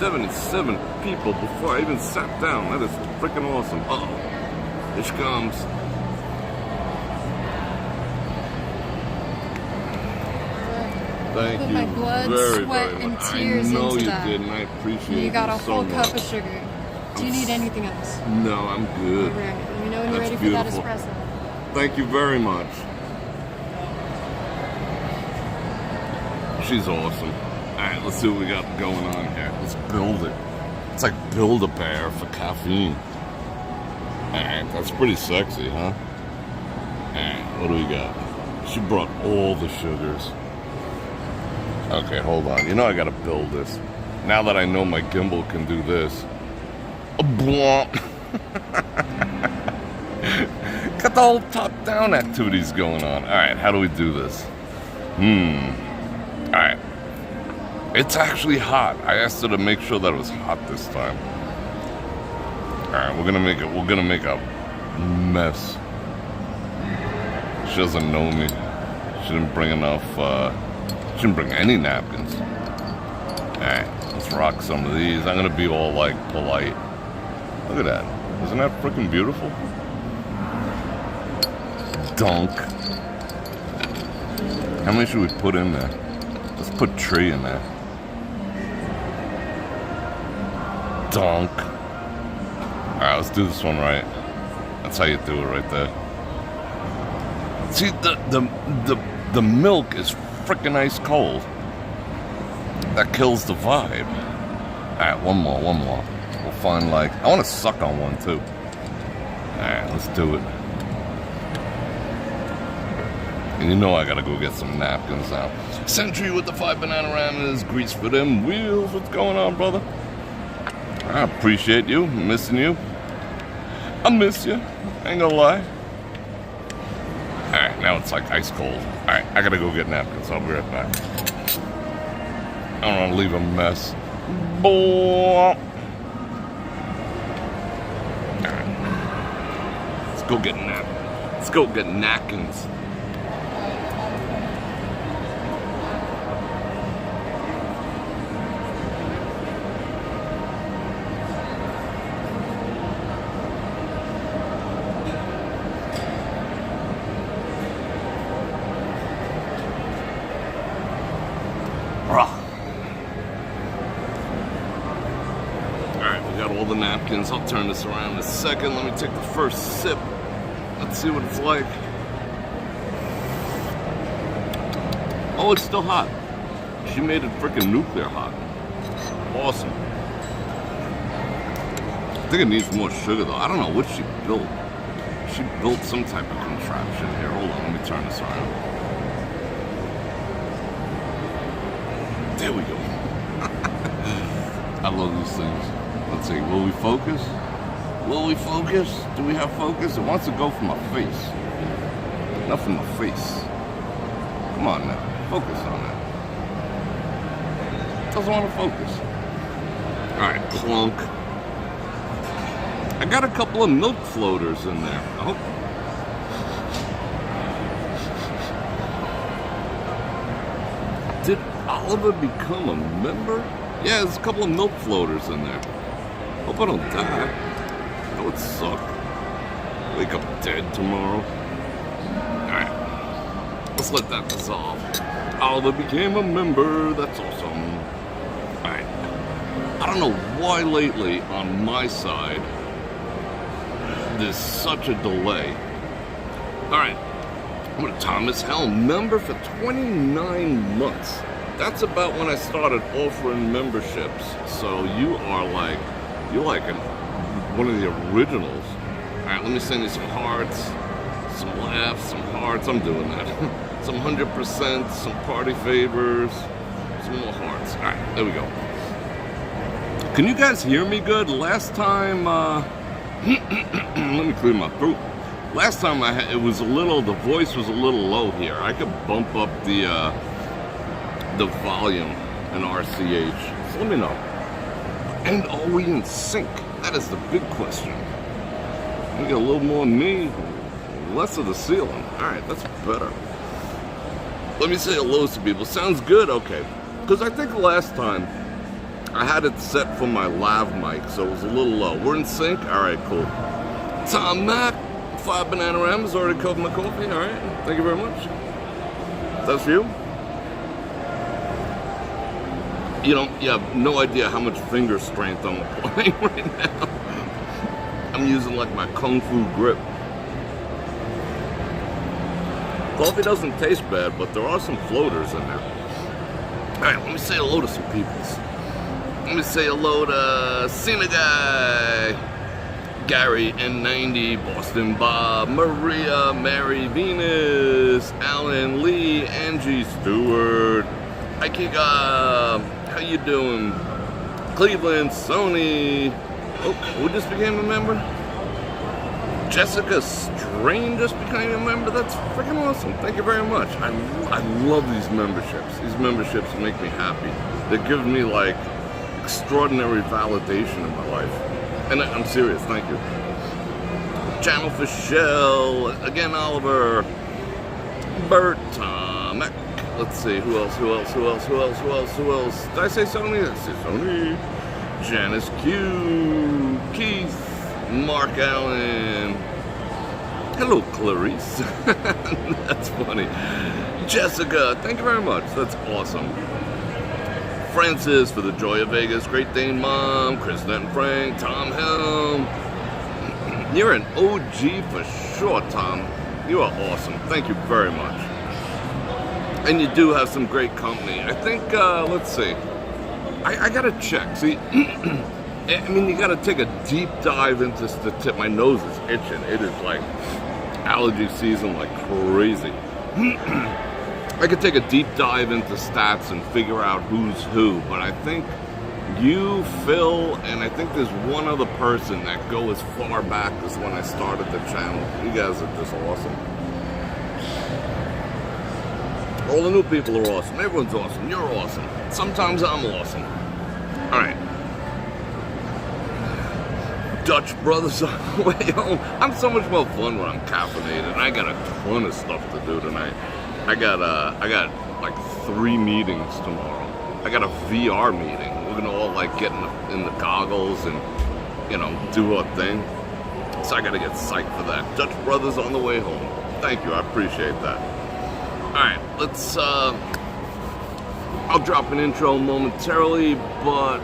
77 people before I even sat down. That is freaking awesome. Uh-oh. Here she comes. Thank Put you my blood, very, sweat, very and much. tears I know into you that. did, and I appreciate it. You got a so whole much. cup of sugar. Do you need anything else? No, I'm good. Right. Let me know when you're That's ready beautiful. for that espresso. Thank you very much. She's awesome. Alright, let's see what we got going on here. Let's build it. It's like Build-A-Bear for caffeine. Alright, that's pretty sexy, huh? Alright, what do we got? She brought all the sugars. Okay, hold on. You know I gotta build this. Now that I know my gimbal can do this. Got the whole top-down activities going on. Alright, how do we do this? Alright. It's actually hot. I asked her to make sure that it was hot this time. Alright, we're gonna make a mess. She doesn't know me. She didn't bring enough, she didn't bring any napkins. Alright, let's rock some of these. I'm gonna be all, like, polite. Look at that. Isn't that freaking beautiful? Dunk. How many should we put in there? Let's put tree in there. Dunk. Alright, let's do this one right. That's how you do it right there. See, the milk is freaking ice cold. That kills the vibe. Alright, one more. We'll find, like, I want to suck on one too. Alright, let's do it. And you know I gotta go get some napkins now. Sentry with the 5 Bananagramas, grease for them wheels. What's going on, brother? I appreciate you. I'm missing you. I miss you. Ain't gonna lie. Alright, now it's like ice cold. Alright, I gotta go get napkins. I'll be right back. I don't want to leave a mess. Alright. Let's go get napkins. The napkins. I'll turn this around in a second. Let me take the first sip. Let's see what it's like. Oh, it's still hot. She made it freaking nuclear hot. Awesome. I think it needs more sugar though. I don't know what she built. She built some type of contraption here. Hold on, let me turn this around. There we go. I love these things. Let's see, will we focus? Will we focus? Do we have focus? It wants to go from my face. Not from my face. Come on now, focus on that. It doesn't want to focus. Alright, plunk. I got a couple of milk floaters in there. I hope. Did Oliver become a member? Yeah, there's a couple of milk floaters in there. Hope I don't die. That would suck. Wake up dead tomorrow. Alright. Let's let that dissolve. Oliver became a member. That's awesome. Alright. I don't know why lately on my side there's such a delay. Alright. I'm a Thomas Helm member for 29 months. That's about when I started offering memberships. So you're like one of the originals. Alright, let me send you some hearts, some laughs, some hearts. I'm doing that. Some 100%, some party favors, some more hearts. Alright, there we go. Can you guys hear me good? Last time, let me clear my throat. Last time the voice was a little low here. I could bump up the volume in RCH. So let me know. And are we in sync? That is the big question. We get a little more of me, less of the ceiling. Alright, that's better. Let me say hello to people. Sounds good? Okay. Because I think last time I had it set for my lav mic, so it was a little low. We're in sync? Alright, cool. Tom Mac, 5 banana M's, already covered my coffee. Alright, thank you very much. That's for you? You have no idea how much finger strength I'm applying right now. I'm using like my Kung Fu grip. Coffee doesn't taste bad, but there are some floaters in there. Alright, let me say hello to some peoples. Let me say hello to Cena Guy, Gary N90, Boston Bob, Maria, Mary Venus, Alan Lee, Angie Stewart, Aikika, how you doing? Cleveland, Sony. Oh, who just became a member? Jessica Strain just became a member. That's freaking awesome. Thank you very much. I love these memberships. These memberships make me happy. They give me like extraordinary validation in my life. And I'm serious, thank you. Channel for Shell, again Oliver, Bert, Tom, let's see, who else? Did I say Sony? I said Sony. Janice Q, Keith, Mark Allen. Hello, Clarice. That's funny. Jessica, thank you very much. That's awesome. Francis for the Joy of Vegas, Great Dane Mom, Chris and Frank, Tom Helm. You're an OG for sure, Tom. You are awesome. Thank you very much. And you do have some great company. I think, let's see. I gotta check. See, I mean, you gotta take a deep dive into statistics. My nose is itching. It is like allergy season like crazy. I could take a deep dive into stats and figure out who's who, but I think you, Phil, and I think there's one other person that go as far back as when I started the channel. You guys are just awesome. All the new people are awesome. Everyone's awesome. You're awesome. Sometimes I'm awesome. Alright. Dutch Brothers on the way home. I'm so much more fun when I'm caffeinated. I got a ton of stuff to do tonight. I got like 3 meetings tomorrow. I got a VR meeting. We're gonna all like get in the goggles and, you know, do our thing. So I gotta get psyched for that. Dutch Brothers on the way home. Thank you, I appreciate that. Alright, let's I'll drop an intro momentarily, but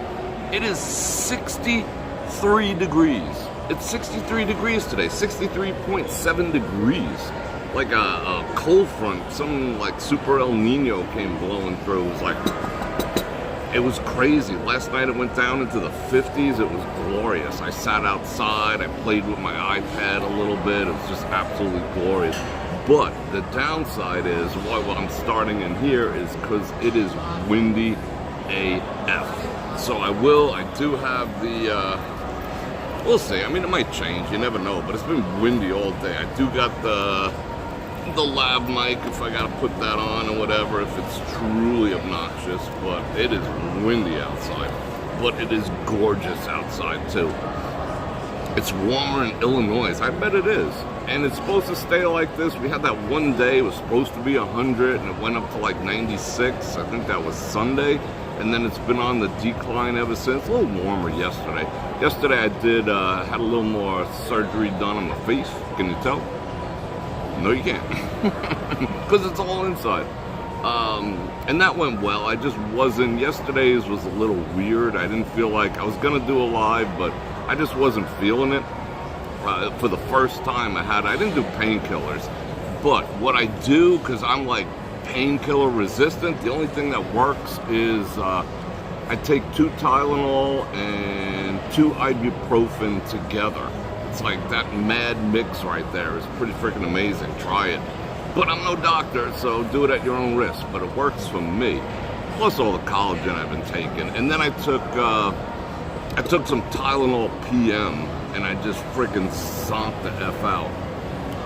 it is 63 degrees. It's 63 degrees today, 63.7 degrees. Like a cold front, some like super El Nino came blowing through. It was like, it was crazy. Last night it went down into the 50s. It was glorious. I sat outside, I played with my iPad a little bit. It was just absolutely glorious. But the downside is, why I'm starting in here is because it is windy AF. So I do have the, we'll see. I mean, it might change. You never know. But it's been windy all day. I do got the lav mic if I gotta put that on or whatever, if it's truly obnoxious, but it is windy outside. But it is gorgeous outside too. It's warmer in Illinois. I bet it is. And it's supposed to stay like this. We had that one day, it was supposed to be 100 and it went up to like 96. I think that was Sunday. And then it's been on the decline ever since. A little warmer yesterday. Yesterday I had a little more surgery done on my face. Can you tell? No, you can't. Because it's all inside. And that went well. I just wasn't, yesterday's was a little weird. I didn't feel like, I was going to do a live, but I just wasn't feeling it. For the first time I didn't do painkillers. But what I do, because I'm like painkiller resistant, the only thing that works is I take 2 Tylenol and 2 ibuprofen together. It's like that mad mix right there is pretty freaking amazing. Try it. But I'm no doctor, so do it at your own risk. But it works for me. Plus all the collagen I've been taking. And then I took some Tylenol PM and I just freaking zonked the F out.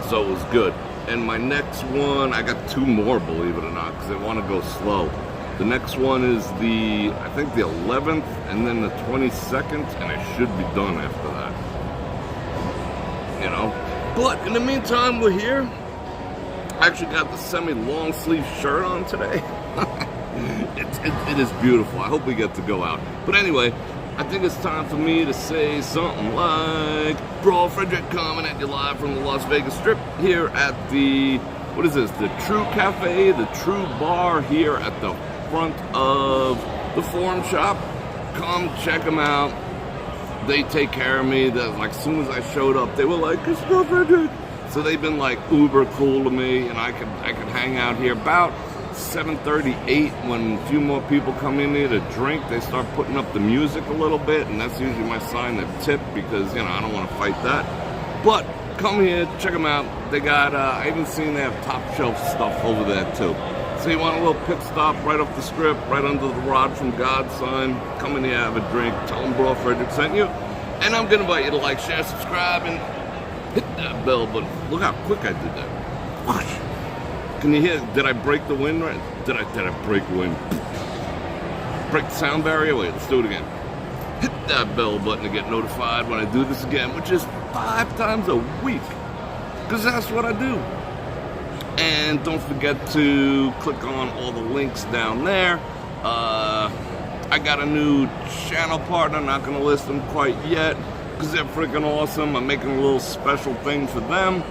So it was good. And my next one, I got 2 more, believe it or not, because I want to go slow. The next one is I think the 11th and then the 22nd, and I should be done after that. You know? But in the meantime, we're here. I actually got the semi-long sleeve shirt on today. it is beautiful. I hope we get to go out. But anyway, I think it's time for me to say something like, Bror Fredrik coming at you live from the Las Vegas Strip here at the, what is this, the True Cafe, the True Bar here at the front of the Forum Shop. Come check them out. They take care of me. Like, as soon as I showed up, they were like, it's Bror Fredrik. So they've been like uber cool to me, and I can hang out here about 7:38 when a few more people come in here to drink. They start putting up the music a little bit, and that's usually my sign to tip because, you know, I don't want to fight that. But come here, check them out. They got, I even seen they have top shelf stuff over there too. So you want a little pit stop right off the strip, right under the Rod from God sign. Come in here, have a drink, tell them Bror Fredrik sent you. And I'm gonna invite you to like, share, subscribe, and hit that bell button. Look how quick I did that. Watch. Can you hear? Did I break the wind right? Did I break the wind? Break the sound barrier? Wait, let's do it again. Hit that bell button to get notified when I do this again, which is 5 times a week. Because that's what I do. And don't forget to click on all the links down there. I got a new channel partner, not going to list them quite yet because they're freaking awesome. I'm making a little special thing for them.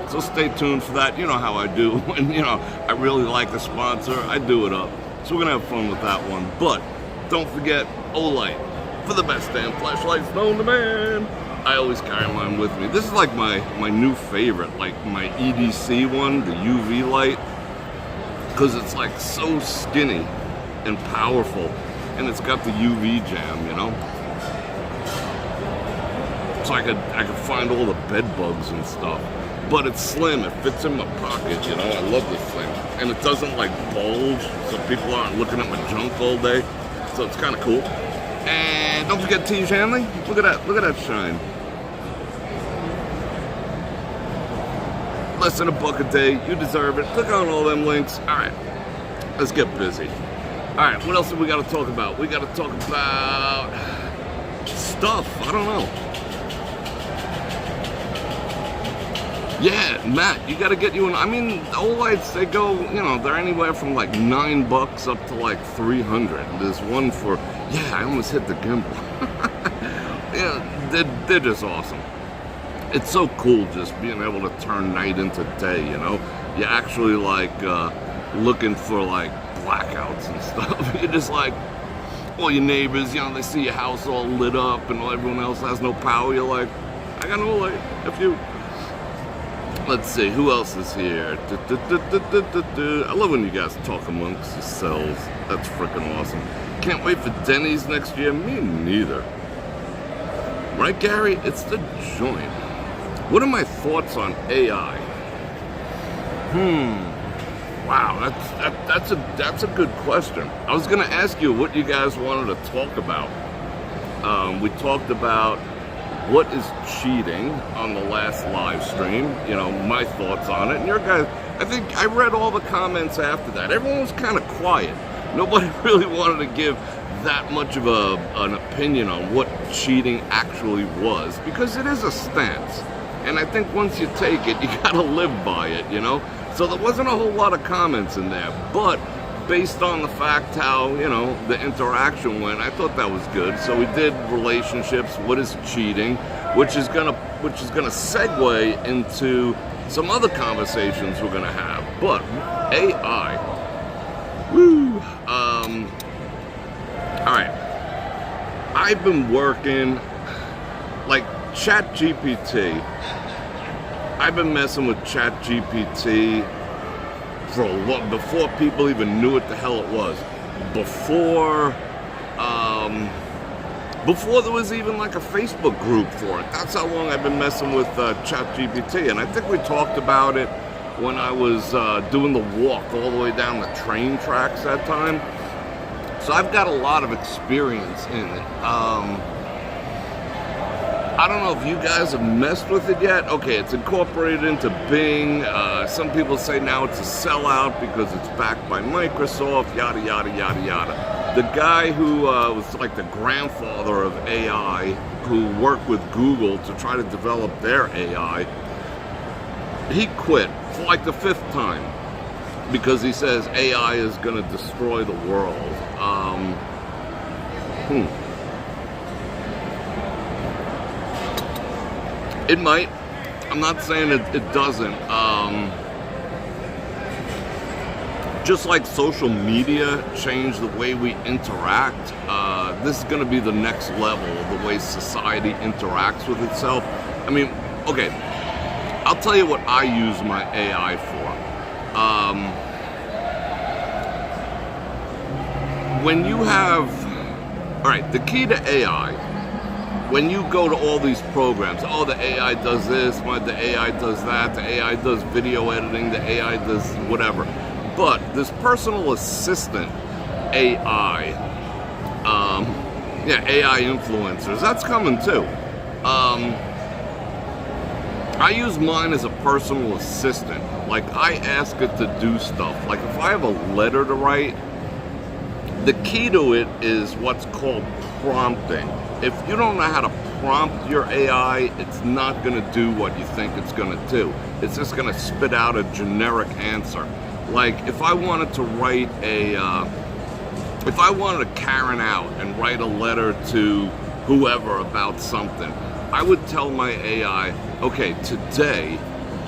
So stay tuned for that. You know how I do. When, you know, I really like a sponsor, I do it up. So we're going to have fun with that one. But don't forget Olight for the best damn flashlights known to man. I always carry mine with me. This is like my new favorite, like my EDC one, the UV light, because it's like so skinny and powerful, and it's got the UV jam, you know. So I could find all the bed bugs and stuff, but it's slim. It fits in my pocket, you know. I love this thing, and it doesn't like bulge, so people aren't looking at my junk all day. So it's kind of cool. And don't forget T. Shanley. Look at that shine. Less than $1 a day. You deserve it. Click on all them links. All right, let's get busy. All right, what else have we got to talk about? We got to talk about stuff. I don't know. Yeah, Matt, you got to get you an. I mean, the old lights, they go, you know, they're anywhere from like $9 up to like 300. There's one for, yeah, I almost hit the gimbal. Yeah, they're just awesome. It's so cool just being able to turn night into day, you know? You're actually like looking for like blackouts and stuff. You're just like, all your neighbors, you know, they see your house all lit up and everyone else has no power. You're like, I got no light. If you. Let's see, who else is here? I love when you guys talk amongst yourselves. That's freaking awesome. Can't wait for Denny's next year. Me neither. Right, Gary? It's the joint. What are my thoughts on AI? Wow, that's a good question. I was gonna ask you what you guys wanted to talk about. We talked about what is cheating on the last live stream, you know, my thoughts on it. And your guys, I think I read all the comments after that. Everyone was kind of quiet. Nobody really wanted to give that much of an opinion on what cheating actually was, because it is a stance. And I think once you take it, you gotta live by it, you know? So there wasn't a whole lot of comments in there, but based on the fact how, you know, the interaction went, I thought that was good. So we did relationships, what is cheating, which is gonna segue into some other conversations we're gonna have. But AI, woo. All right, I've been working like ChatGPT. I've been messing with ChatGPT for a lot, before people even knew what the hell it was. Before there was even like a Facebook group for it. That's how long I've been messing with ChatGPT. And I think we talked about it when I was doing the walk all the way down the train tracks that time. So I've got a lot of experience in it. I don't know if you guys have messed with it yet. Okay, it's incorporated into Bing. Some people say now it's a sellout because it's backed by Microsoft, yada, yada, yada, yada. The guy who was like the grandfather of AI, who worked with Google to try to develop their AI, he quit for like the 5th time. because he says AI is going to destroy the world. It might. I'm not saying it doesn't. Just like social media changed the way we interact, this is going to be the next level of the way society interacts with itself. I mean, okay, I'll tell you what I use my AI for. When you have, all right, the key to AI, when you go to all these programs, oh, the AI does this, the AI does that, the AI does video editing, the AI does whatever. But this personal assistant AI, AI influencers, that's coming too. I use mine as a personal assistant. Like, I ask it to do stuff. Like, if I have a letter to write, the key to it is what's called prompting. If you don't know how to prompt your AI, it's not going to do what you think it's going to do. It's just going to spit out a generic answer. Like, if I wanted to write if I wanted to Karen out and write a letter to whoever about something, I would tell my AI, okay, today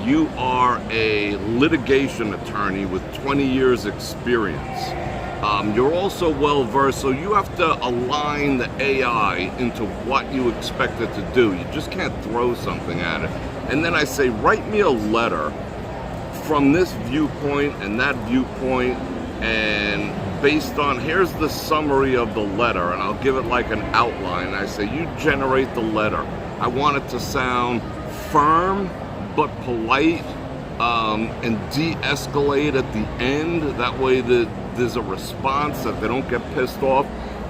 you are a litigation attorney with 20 years experience. You're also well versed, so you have to align the AI into what you expect it to do. You just can't throw something at it. And then I say, write me a letter from this viewpoint and that viewpoint, and based on, here's the summary of the letter, and I'll give it like an outline. I say, you generate the letter. I want it to sound firm but polite, and de-escalate at the end. That way there's a response, that they don't get pissed off.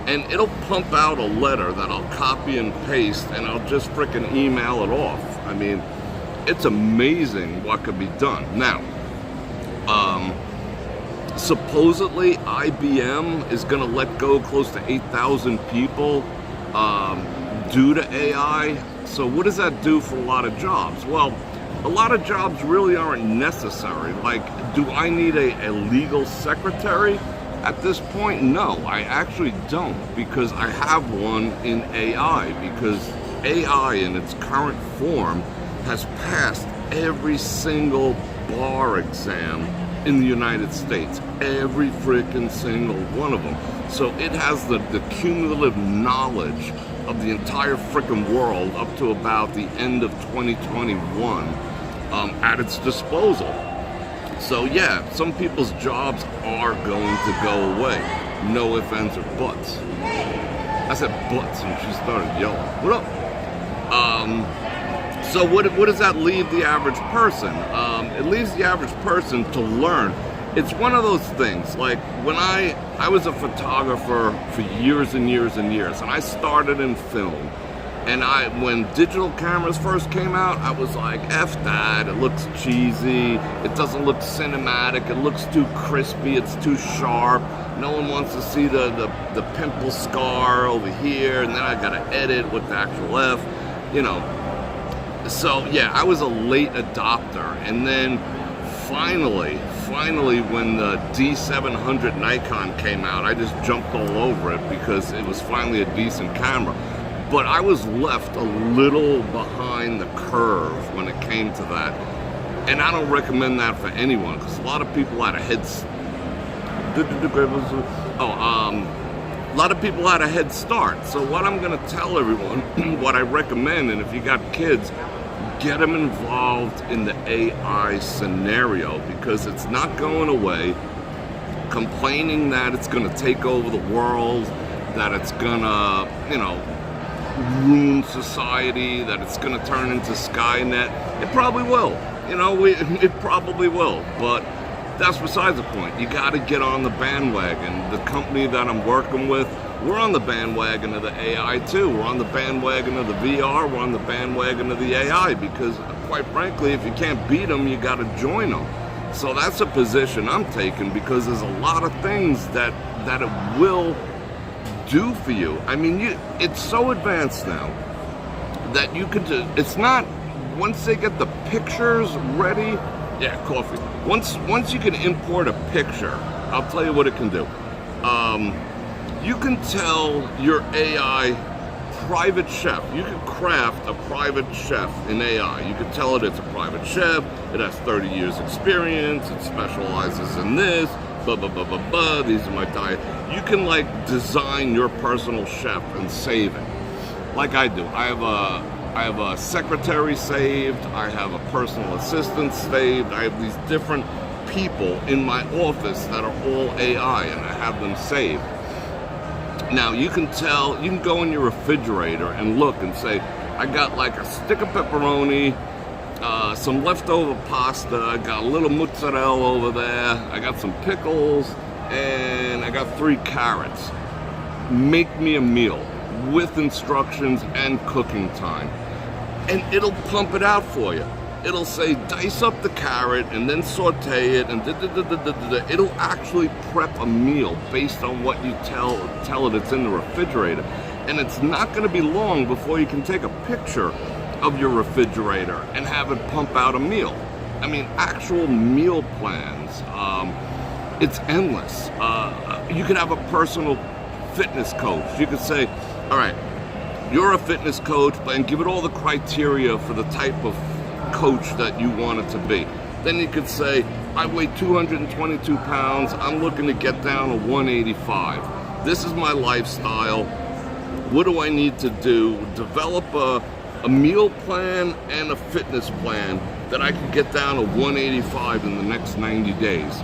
And it'll pump out a letter that I'll copy and paste, and I'll just frickin' email it off. I mean, it's amazing what could be done. Now, supposedly IBM is going to let go close to 8,000 people due to AI. So what does that do for a lot of jobs? Well, a lot of jobs really aren't necessary. Like, do I need a legal secretary? At this point, no, I actually don't, because I have one in AI, because AI in its current form has passed every single bar exam in the United States, every freaking single one of them. So it has the cumulative knowledge of the entire freaking world up to about the end of 2021 at its disposal. So yeah, some people's jobs are going to go away. No ifs, ands, or buts. I said buts and she started yelling. What up? So what does that leave the average person? It leaves the average person to learn. It's one of those things, like when I was a photographer for years and years and years, and I started in film. And when digital cameras first came out, I was like, F that, it looks cheesy, it doesn't look cinematic, it looks too crispy, it's too sharp, no one wants to see the pimple scar over here, and then I gotta edit with the actual F, you know. So yeah, I was a late adopter, and then finally when the D700 Nikon came out, I just jumped all over it because it was finally a decent camera. But I was left a little behind the curve when it came to that. And I don't recommend that for anyone, because a lot of people had a head start. So what I'm gonna tell everyone, what I recommend, and if you got kids, get them involved in the AI scenario, because it's not going away. Complaining that it's gonna take over the world, that it's gonna, ruin society, that it's going to turn into Skynet. It probably will. It probably will. But that's besides the point. You got to get on the bandwagon. The company that I'm working with, we're on the bandwagon of the AI too. We're on the bandwagon of the VR. We're on the bandwagon of the AI, because quite frankly, if you can't beat them, you got to join them. So that's a position I'm taking, because there's a lot of things that it will do for you. I mean, it's so advanced now that you could it's not, once they get the pictures ready, Yeah, coffee. Once you can import a picture, I'll tell you what it can do. You can tell your AI private chef. You can craft a private chef in AI. You can tell it it's a private chef. It has 30 years experience. It specializes in this. Blah, blah, blah, blah, blah. These are my diet. You can like design your personal chef and save it. Like I do. I have a secretary saved. I have a personal assistant saved. I have these different people in my office that are all AI, and I have them saved. Now you can go in your refrigerator and look and say, I got like a stick of pepperoni, some leftover pasta, I got a little mozzarella over there, I got some pickles, and I got 3 carrots. Make me a meal with instructions and cooking time. And it'll pump it out for you. It'll say, dice up the carrot and then saute it, and it'll actually prep a meal based on what you tell it it's in the refrigerator. And it's not going to be long before you can take a picture of your refrigerator and have it pump out a meal. I mean, actual meal plans, it's endless. You could have a personal fitness coach. You could say, all right, you're a fitness coach, and give it all the criteria for the type of coach that you want it to be. Then you could say, I weigh 222 pounds, I'm looking to get down to 185. This is my lifestyle. What do I need to do? Develop a meal plan and a fitness plan that I can get down to 185 in the next 90 days.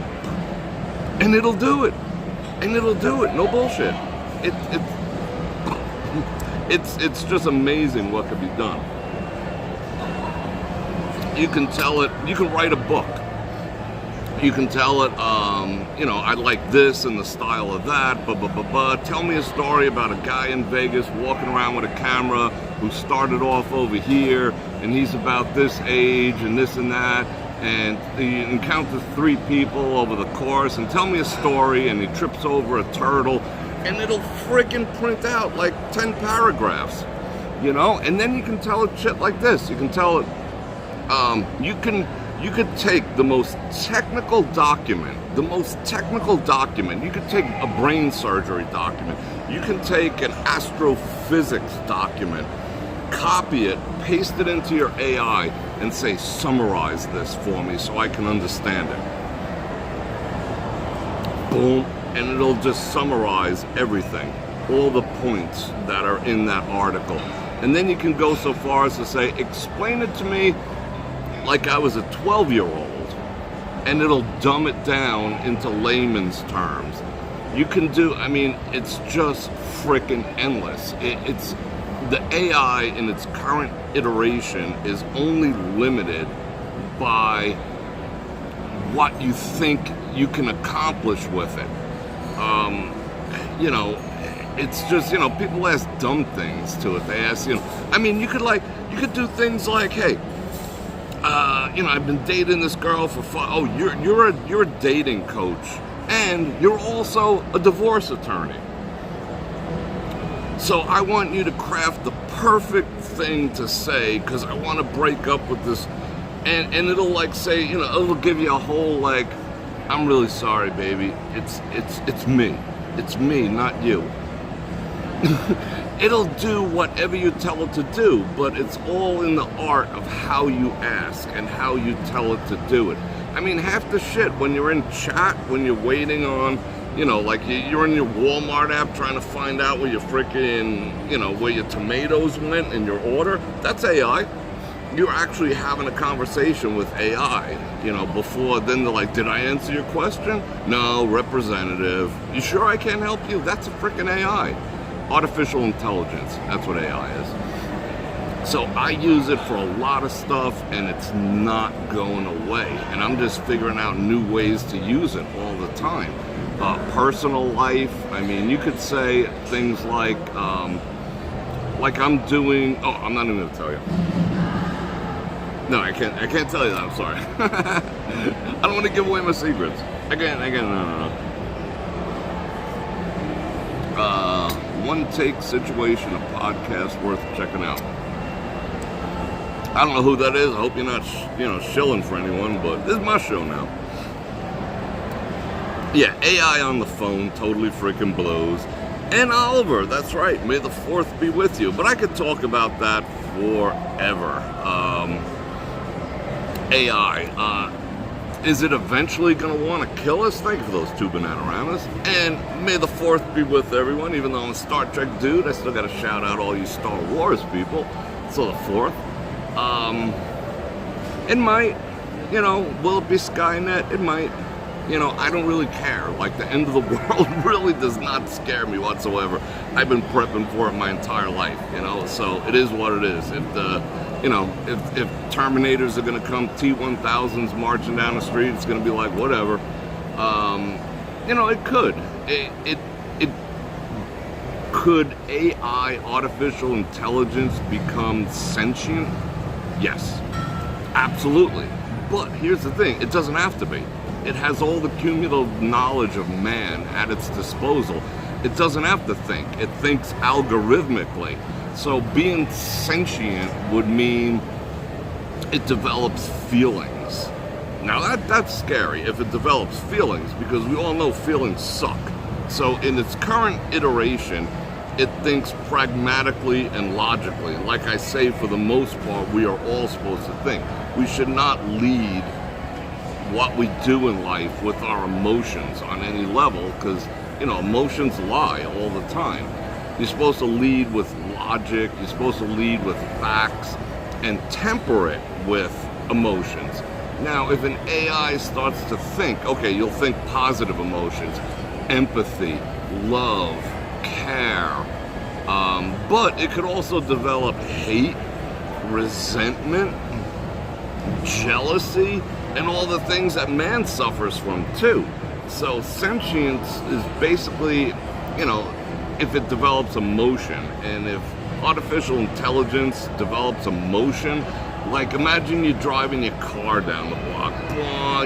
And it'll do it. No bullshit. It's just amazing what could be done. You can tell it, you can write a book. You can tell it, I like this and the style of that, Tell me a story about a guy in Vegas walking around with a camera who started off over here, and he's about this age and this and that, and he encounters 3 people over the course, and tell me a story, and he trips over a turtle, and it'll freaking print out like 10 paragraphs, And then you can tell it shit like this. You can tell it, you could take the most technical document. You could take a brain surgery document. You can take an astrophysics document, copy it, paste it into your AI, and say, summarize this for me so I can understand it. Boom, and it'll just summarize everything, all the points that are in that article. And then you can go so far as to say, explain it to me like I was a 12-year-old, and it'll dumb it down into layman's terms. You can do, it's just freaking endless. It's the AI in its current iteration is only limited by what you think you can accomplish with it. It's just, people ask dumb things to it. They ask, you could do things like, hey, I've been dating this girl for 5. Oh, you're a dating coach, and you're also a divorce attorney. So I want you to craft the perfect thing to say, because I want to break up with this, and it'll like say, it'll give you a whole like, I'm really sorry, baby. It's me, not you. It'll do whatever you tell it to do, but it's all in the art of how you ask and how you tell it to do it. Half the shit when you're in chat, when you're waiting on, like you're in your Walmart app trying to find out where your freaking, where your tomatoes went in your order, that's AI. You're actually having a conversation with AI, before then they're like, did I answer your question? No, representative. You sure I can't help you? That's a freaking AI. Artificial intelligence, that's what AI is. So I use it for a lot of stuff, and it's not going away. And I'm just figuring out new ways to use it all the time. Personal life, you could say things like I'm doing, I'm not even gonna tell you. No, I can't tell you that, I'm sorry. I don't want to give away my secrets. No. One take situation, a podcast worth checking out. I don't know who that is. I hope you're not, shilling for anyone, but this is my show now. Yeah, AI on the phone totally freaking blows. And Oliver, that's right. May the 4th be with you. But I could talk about that forever. AI. Is it eventually going to want to kill us? Thank you for those 2 Bananagramas. And may the 4th be with everyone. Even though I'm a Star Trek dude, I still got to shout out all you Star Wars people. So the 4th. It might, will it be Skynet? It might. I don't really care. Like, the end of the world really does not scare me whatsoever. I've been prepping for it my entire life, so it is what it is. If if Terminators are going to come, T-1000s marching down the street, it's going to be like, whatever. It could. It could AI, artificial intelligence, become sentient? Yes, absolutely. But here's the thing, it doesn't have to be. It has all the cumulative knowledge of man at its disposal. It doesn't have to think. It thinks algorithmically. So being sentient would mean it develops feelings. Now that's scary if it develops feelings, because we all know feelings suck. So in its current iteration, it thinks pragmatically and logically. Like I say, for the most part, we are all supposed to think. We should not lead what we do in life with our emotions on any level, because emotions lie all the time. You're supposed to lead with logic, you're supposed to lead with facts, and temper it with emotions. Now, if an AI starts to think, okay, you'll think positive emotions, empathy, love, care, but it could also develop hate, resentment, jealousy, and all the things that man suffers from too. So sentience is basically, if it develops emotion, and if artificial intelligence develops emotion, like imagine you're driving your car down the block,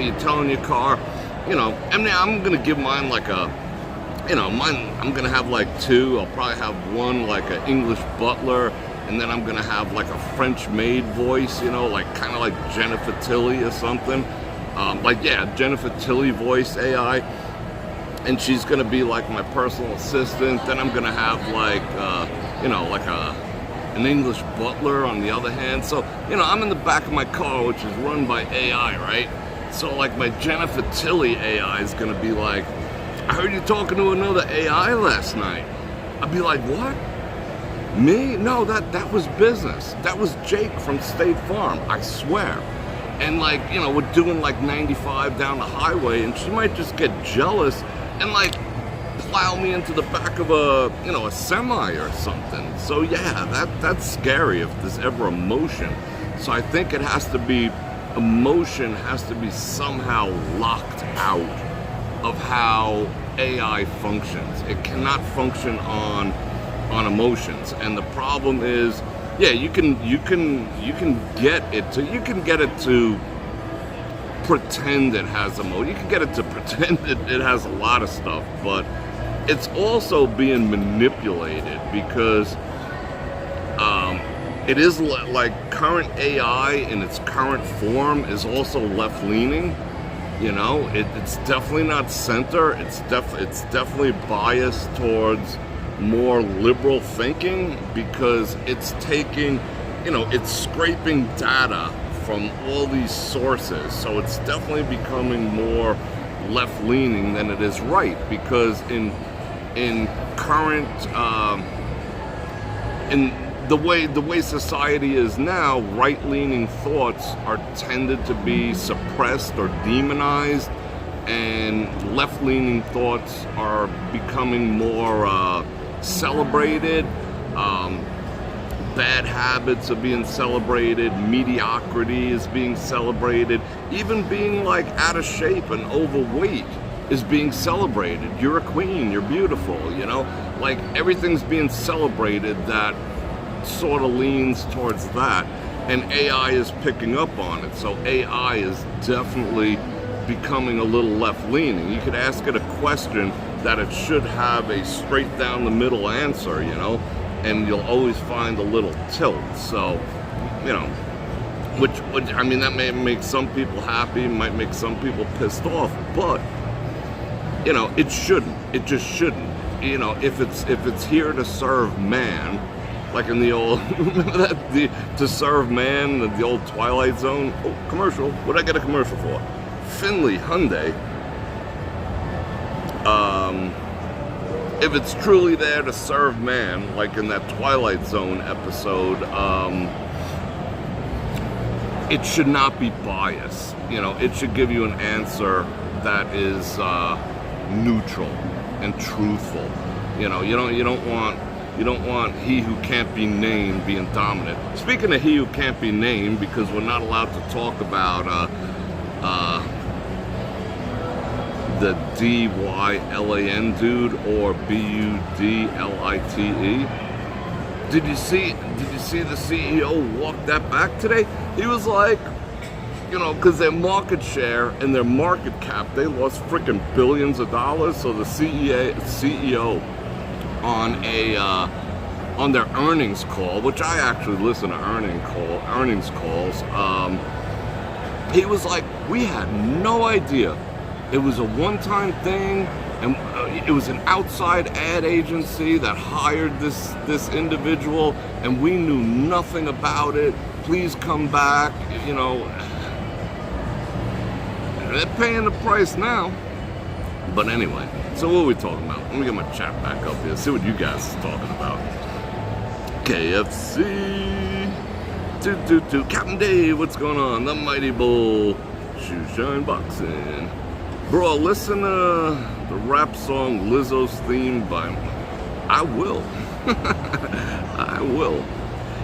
you're telling your car, I'm gonna give mine like I'm gonna have like 2, I'll probably have one like an English butler, and then I'm gonna have like a French maid voice, like kind of like Jennifer Tilly or something. Jennifer Tilly voice AI, and she's gonna be like my personal assistant. Then I'm gonna have like, an English butler on the other hand. So, I'm in the back of my car, which is run by AI, right? So like my Jennifer Tilly AI is gonna be like, I heard you talking to another AI last night. I'd be like, what? Me? No, that was business. That was Jake from State Farm, I swear. And like, we're doing like 95 down the highway, and she might just get jealous and like plow me into the back of a semi or something. So yeah, that's scary if there's ever emotion. So I think emotion has to be somehow locked out of how AI functions. It cannot function on emotions, and the problem is, you can get it to pretend it has emotion. You can get it to pretend it has a lot of stuff, but it's also being manipulated because it is like current AI in its current form is also left-leaning. It's definitely not center. It's definitely biased towards more liberal thinking, because it's taking, it's scraping data from all these sources. So it's definitely becoming more left-leaning than it is right, because in current, in the way society is now, right-leaning thoughts are tended to be suppressed or demonized, and left-leaning thoughts are becoming more celebrated. Bad habits are being celebrated, mediocrity is being celebrated, even being like out of shape and overweight is being celebrated. You're a queen, you're beautiful, like everything's being celebrated that sort of leans towards that, and AI is picking up on it. So AI is definitely becoming a little left-leaning. You could ask it a question that it should have a straight down the middle answer, and you'll always find a little tilt. So, Which I mean, that may make some people happy, might make some people pissed off, but you know, it shouldn't. It just shouldn't. You know, if it's here to serve man, like in the old remember that to serve man, the old Twilight Zone commercial. What'd I get a commercial for? Finley Hyundai. If it's truly there to serve man, like in that Twilight Zone episode, it should not be biased. You know, it should give you an answer that is neutral and truthful. You know, you don't want he who can't be named being dominant. Speaking of he who can't be named, because we're not allowed to talk about the D-Y-L-A-N dude or B-U-D-L-I-T-E. Did you see the CEO walk that back today? He was like, you know, because their market share and their market cap, they lost freaking billions of dollars. So the CEO on their earnings call, which I actually listen to earnings calls, he was like, we had no idea. It was a one-time thing, and it was an outside ad agency that hired this individual, and we knew nothing about it. Please come back. You know, they're paying the price now. But anyway, so what are we talking about? Let me get my chat back up here, see what you guys are talking about. KFC. Captain Dave, what's going on? The Mighty Bull. Shoe Shine Boxing. Bro, listen to the rap song Lizzo's theme by... I will. I will.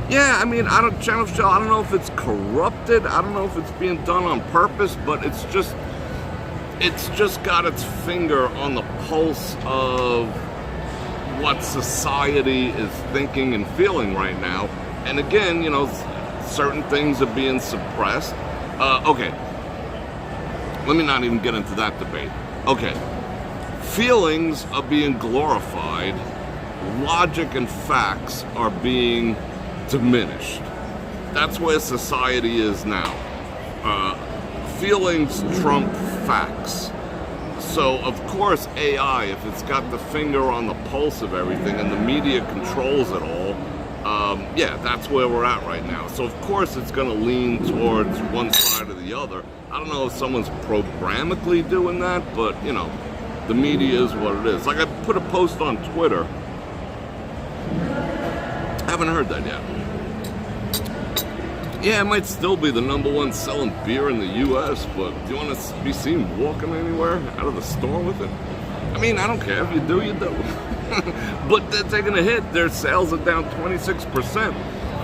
Yeah, I mean, Channel Shell, I don't know if it's corrupted. I don't know if it's being done on purpose, but it's just got its finger on the pulse of what society is thinking and feeling right now. And again, you know, certain things are being suppressed. Okay. Let me not even get into that debate. Okay. Feelings are being glorified. Logic and facts are being diminished. That's where society is now. Feelings trump facts. So, of course, AI, if it's got the finger on the pulse of everything and the media controls it all, yeah, that's where we're at right now. So, of course, it's going to lean towards one side or the other. I don't know if someone's programmatically doing that, but, you know, the media is what it is. Like, I put a post on Twitter. I haven't heard that yet. Yeah, it might still be the #1 selling beer in the U.S., but do you want to be seen walking anywhere out of the store with it? I mean, I don't care. If you do, you do. But they're taking a hit. Their sales are down 26%.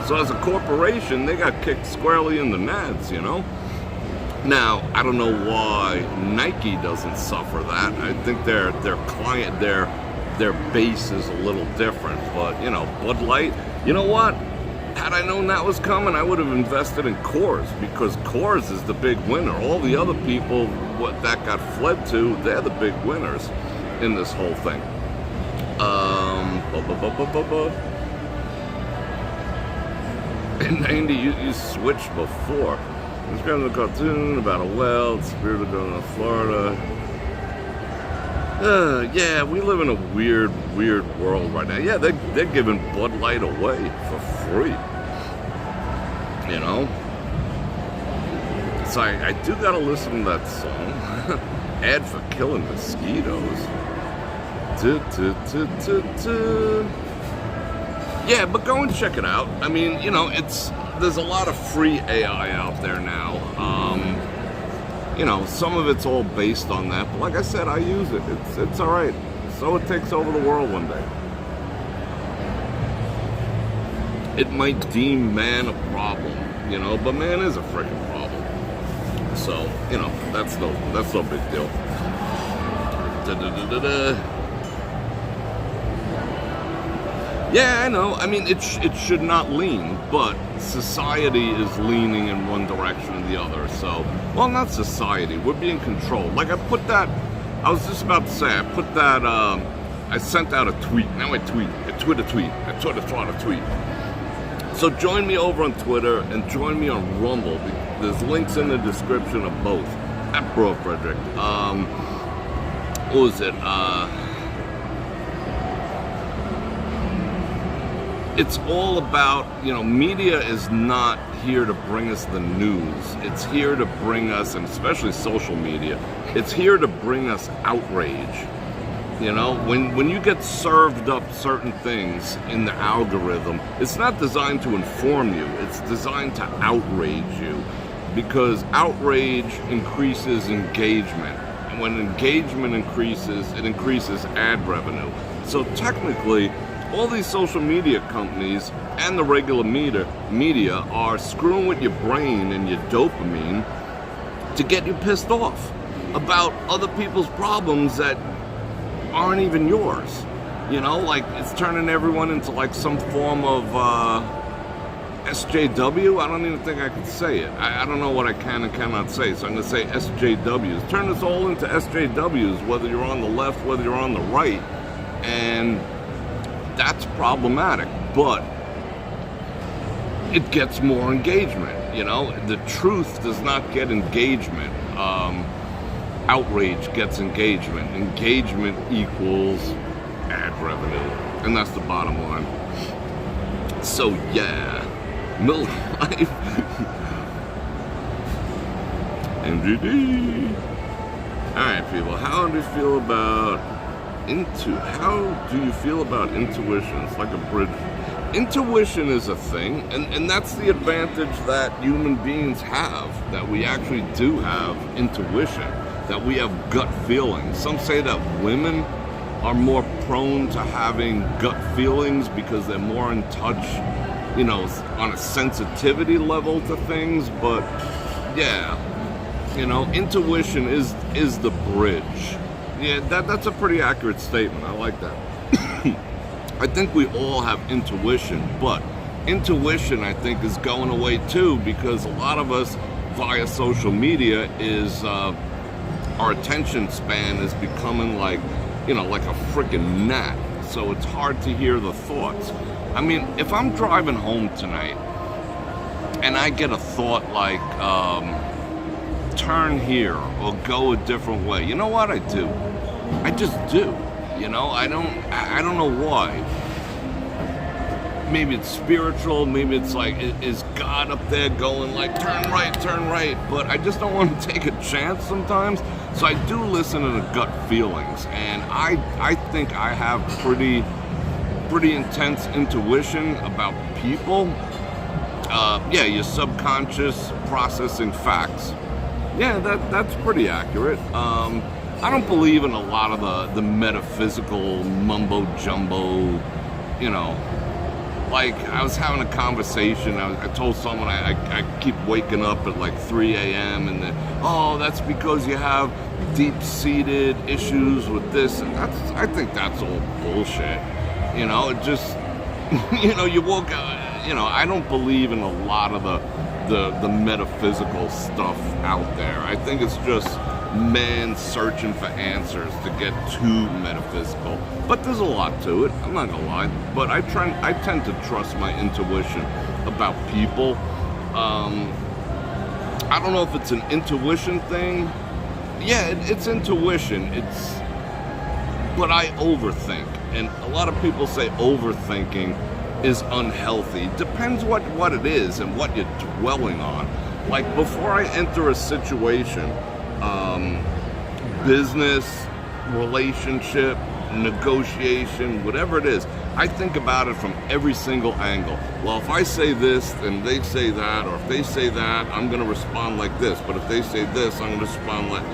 So as a corporation, they got kicked squarely in the nads, you know? Now, I don't know why Nike doesn't suffer that. I think their client, their base is a little different. But, you know, Bud Light, you know what? Had I known that was coming, I would have invested in Coors, because Coors is the big winner. All the other people that got fled to, they're the big winners in this whole thing. In 90, you switched before. It's kind of a cartoon about a well, it's spirit going to Florida. Yeah, we live in a weird world right now. Yeah, they're giving Bud Light away for free. You know? So I do gotta listen to that song. Ad for killing mosquitoes. Yeah, but go and check it out. I mean, you know, there's a lot of free AI out there now. You know, some of it's all based on that, but like I said, I use it. It's all right. So it takes over the world one day. It might deem man a problem, you know, but man is a freaking problem. So, you know, that's no big deal. Yeah, I know. I mean, it should not lean, but society is leaning in one direction or the other. So, well, not society. We're being controlled. Like I was just about to say, I put that, I sent out a tweet. Now I tweet. I Twitter tweet. So join me over on Twitter and join me on Rumble. There's links in the description of both. At Bror Fredrik. What was it? It's all about, media is not here to bring us the news. It's here to bring us, and especially social media, it's here to bring us outrage. When you get served up certain things in the algorithm, it's not designed to inform you. It's designed to outrage you, because outrage increases engagement. And when engagement increases, it increases ad revenue. So technically, all these social media companies and the regular media are screwing with your brain and your dopamine to get you pissed off about other people's problems that aren't even yours. It's turning everyone into like some form of SJW. I don't even think I can say it. I don't know what I can and cannot say, so I'm going to say SJWs. Turn us all into SJWs, whether you're on the left, whether you're on the right. And that's problematic, but it gets more engagement. The truth does not get engagement. Outrage gets engagement. Engagement equals ad revenue, and that's the bottom line. So yeah, Mill Life. MGD. All right, people. How do you feel about intuition? It's like a bridge. Intuition is a thing, and that's the advantage that human beings have, that we actually do have intuition, that we have gut feelings. Some say that women are more prone to having gut feelings because they're more in touch, on a sensitivity level to things, but yeah, intuition is the bridge. Yeah, that's a pretty accurate statement. I like that. I think we all have intuition, but intuition, I think, is going away too, because a lot of us via social media is our attention span is becoming like a freaking gnat. So it's hard to hear the thoughts. I mean, if I'm driving home tonight and I get a thought like, turn here or go a different way, you know what I do? I just do. I don't know why. Maybe it's spiritual, maybe it's like, is God up there going like, turn right, but I just don't want to take a chance sometimes. So I do listen to the gut feelings, and I think I have pretty intense intuition about people. Your subconscious processing facts. Yeah, that's pretty accurate. I don't believe in a lot of the metaphysical mumbo jumbo, Like, I was having a conversation, I told someone I keep waking up at like 3 a.m. and then, that's because you have deep-seated issues with this, and I think that's all bullshit. It just, you woke up, I don't believe in a lot of the metaphysical stuff out there. I think it's just man searching for answers to get too metaphysical. But there's a lot to it, I'm not gonna lie. But I tend to trust my intuition about people. I don't know if it's an intuition thing. Yeah, it's intuition. But I overthink. And a lot of people say overthinking is unhealthy. Depends what it is and what you're dwelling on. Like, before I enter a situation, business, relationship, negotiation, whatever it is, I think about it from every single angle. Well, if I say this, then they say that, or if they say that, I'm going to respond like this, but if they say this, I'm going to respond like...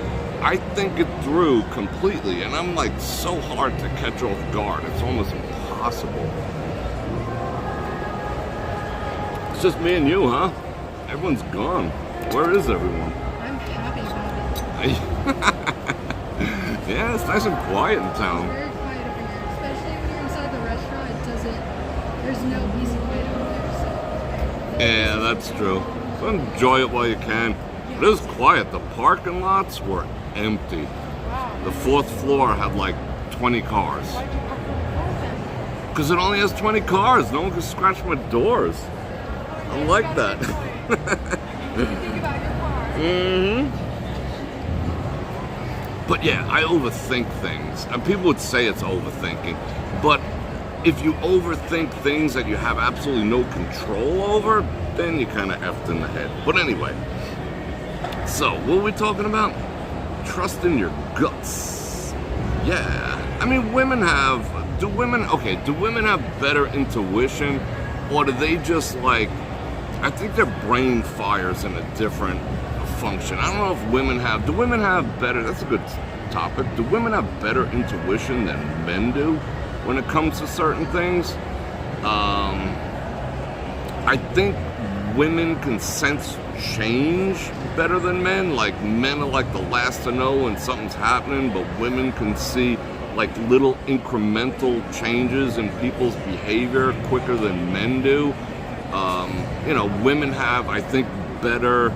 I think it through completely, and I'm like so hard to catch off guard. It's almost impossible. It's just me and you, huh? Everyone's gone. Where is everyone? I'm happy about it. Yeah, it's nice and quiet in town. It's very quiet over here, especially when you're inside the restaurant. There's no peace and quiet over there. So yeah, that's true. So enjoy it while you can. It is quiet. The parking lots were empty. wow. The fourth floor had like 20 cars. Why'd you park the car then? Because it only has 20 cars. No one can scratch my doors. I like that. Think about your car. But yeah, I overthink things. And people would say it's overthinking. But if you overthink things that you have absolutely no control over, then you kind of effed in the head. But anyway, so what are we talking about? Trust in your guts. Yeah. I mean, do women have better intuition, or do they just like, I think their brain fires in a different function. I don't know if do women have better, that's a good topic, do women have better intuition than men do when it comes to certain things? I think women can sense change better than men. Like, men are like the last to know when something's happening, but women can see like little incremental changes in people's behavior quicker than men do. Women have, I think, better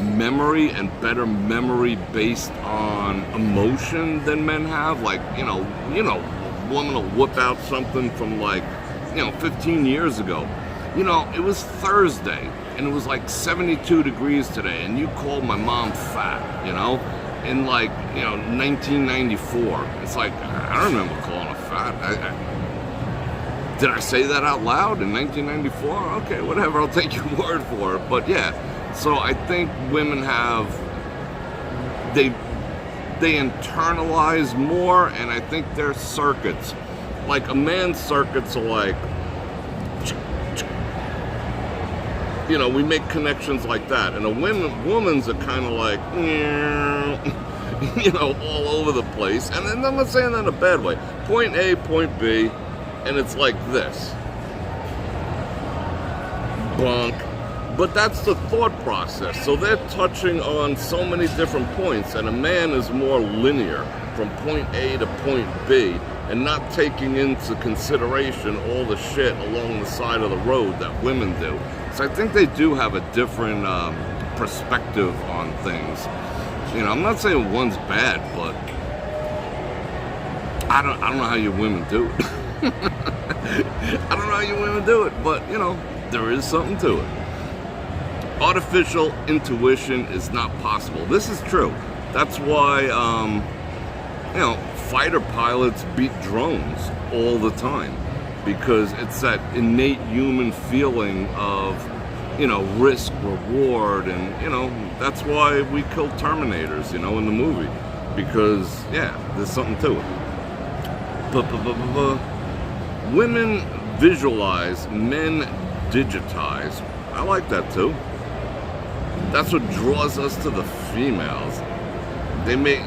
memory and better memory based on emotion than men have. Like, a woman will whip out something from 15 years ago. It was Thursday and it was like 72 degrees today, and you called my mom fat, in 1994. It's like, I don't remember calling her fat. Did I say that out loud in 1994? Okay, whatever, I'll take your word for it. But yeah, so I think women they internalize more, and I think their circuits, like a man's circuits are like, we make connections like that, and a woman's are kind of like, all over the place. And I'm not saying that in a bad way. Point A, point B, and it's like this. Bonk. But that's the thought process. So they're touching on so many different points, and a man is more linear from point A to point B and not taking into consideration all the shit along the side of the road that women do. So I think they do have a different perspective on things. I'm not saying one's bad, but I don't know how you women do it. I don't know how you women do it, but there is something to it. Artificial intuition is not possible. This is true. That's why fighter pilots beat drones all the time, because it's that innate human feeling of risk, reward, and that's why we kill Terminators in the movie, because there's something to it. Women visualize, men digitize. I like that too. That's what draws us to the females. They make,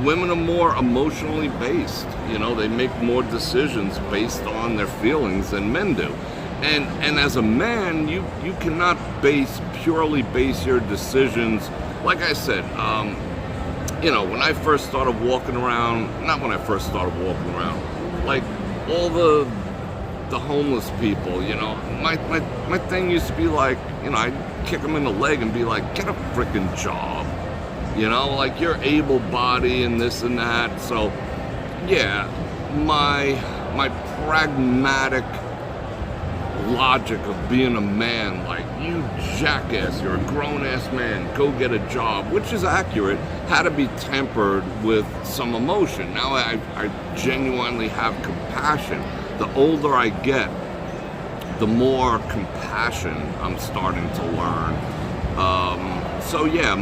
women are more emotionally based. They make more decisions based on their feelings than men do. And as a man, you cannot purely base your decisions. Like I said, when I first started walking around, like all the homeless people, my thing used to be like, I'd kick them in the leg and be like, get a freaking job, like you're able-bodied and this and that. So yeah, my pragmatic logic of being a man, like, you jackass, you're a grown-ass man, go get a job, which is accurate, had to be tempered with some emotion. Now I genuinely have compassion. The older I get, the more compassion I'm starting to learn. So yeah,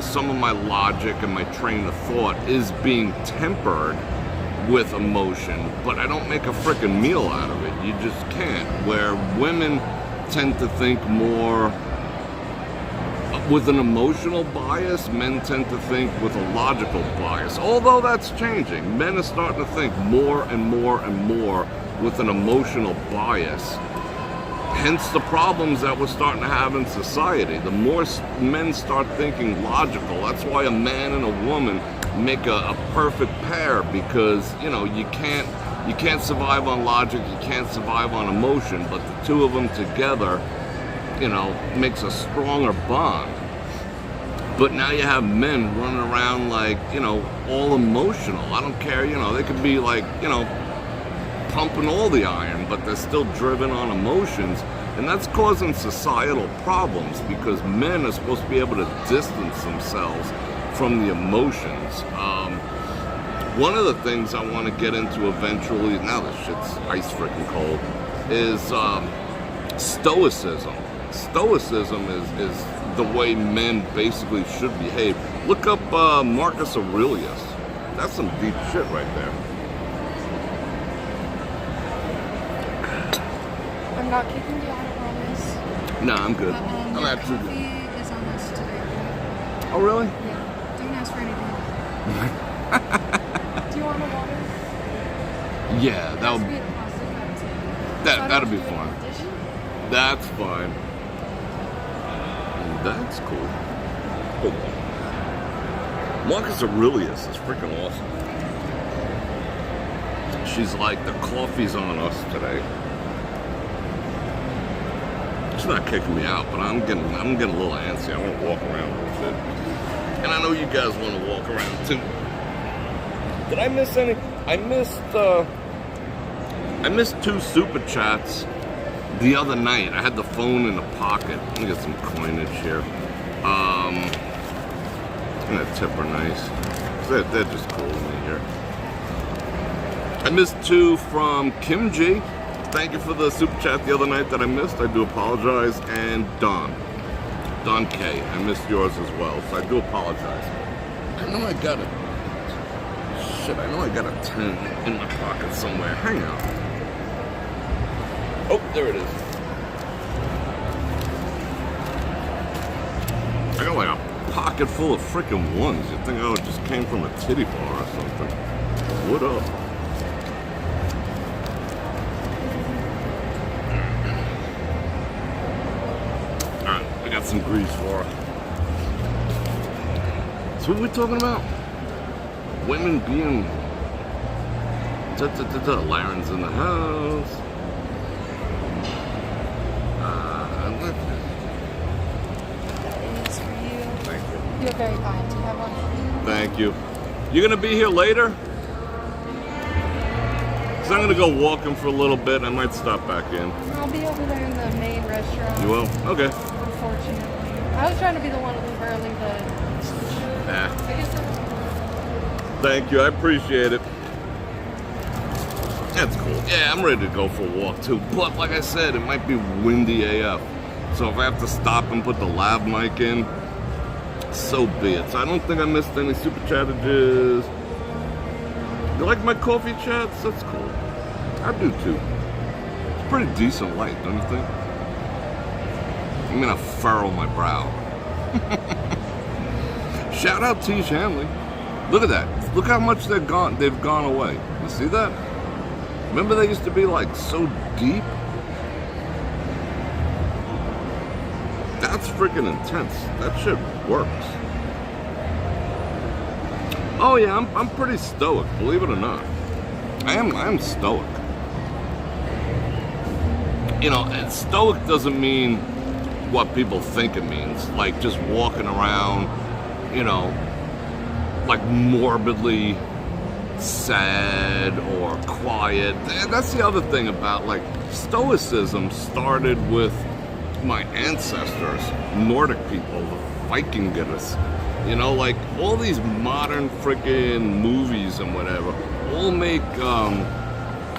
some of my logic and my train of thought is being tempered with emotion, but I don't make a frickin' meal out of it. You just can't. Where women tend to think more with an emotional bias, men tend to think with a logical bias. Although that's changing. Men are starting to think more and more and more with an emotional bias. Hence the problems that we're starting to have in society. The more men start thinking logical, that's why a man and a woman make a perfect pair, because you can't survive on logic, you can't survive on emotion, but the two of them together makes a stronger bond. But now you have men running around like all emotional. I don't care, they could be like pumping all the iron, but they're still driven on emotions, and And that's causing societal problems because men are supposed to be able to distance themselves from the emotions. One of the things I want to get into eventually, now this shit's ice freaking cold, is stoicism. Stoicism is the way men basically should behave. Look up Marcus Aurelius. That's some deep shit right there. I'm not kicking you out, I promise. No, I'm good. I'm I'm actually coffee good. is on us today. Oh, really? Yeah. Don't ask for anything. Do you want a water? Yeah, that would be a pasta cocktail. that'd be fun. That's fine. That's cool. Oh. Marcus Aurelius is freaking awesome. She's like, the coffee's on us today. She's not kicking me out, but I'm getting a little antsy. I want to walk around a little bit. And I know you guys want to walk around too. Did I miss any? I missed 2 super chats the other night. I had the phone in the pocket. Let me get some coinage here. And that tip are nice. They're just cool to me here. I missed 2 from Kim G. Thank you for the super chat the other night that I missed. I do apologize. And Don K. I missed yours as well, so I do apologize. I know I got it. Shit, I know I got a 10 in my pocket somewhere. Hang on. Oh, there it is. I got like a pocket full of freaking ones. You'd think it just came from a titty bar or something. What up? Alright, I got some grease for her. So what are we talking about? Women being Laren's in the house. Thank you. You're very kind. Do you have one? Thank you. You gonna be here later? Cause I'm gonna go walking for a little bit. I might stop back in. I'll be over there in the main restaurant. You will? Okay. Unfortunately. I was trying to be the one to leave early, but Nah. I guess that's... Thank you. I appreciate it. That's cool. Yeah, I'm ready to go for a walk too. But like I said, it might be windy AF. So if I have to stop and put the lav mic in, so be it. So I don't think I missed any super chattages. You like my coffee chats? That's cool. I do too. It's pretty decent light, don't you think? I'm gonna furrow my brow. Shout out T. Shanley. Look at that. Look how much they've gone away. You see that? Remember they used to be like so deep? That's freaking intense. That shit works. Oh yeah, I'm pretty stoic, believe it or not. I am stoic. You know, and stoic doesn't mean what people think it means. Like just walking around, you know, like morbidly sad or quiet. And that's the other thing about like stoicism started with my ancestors, Nordic people, the Vikingers. You know, like all these modern freaking movies and whatever all make oh,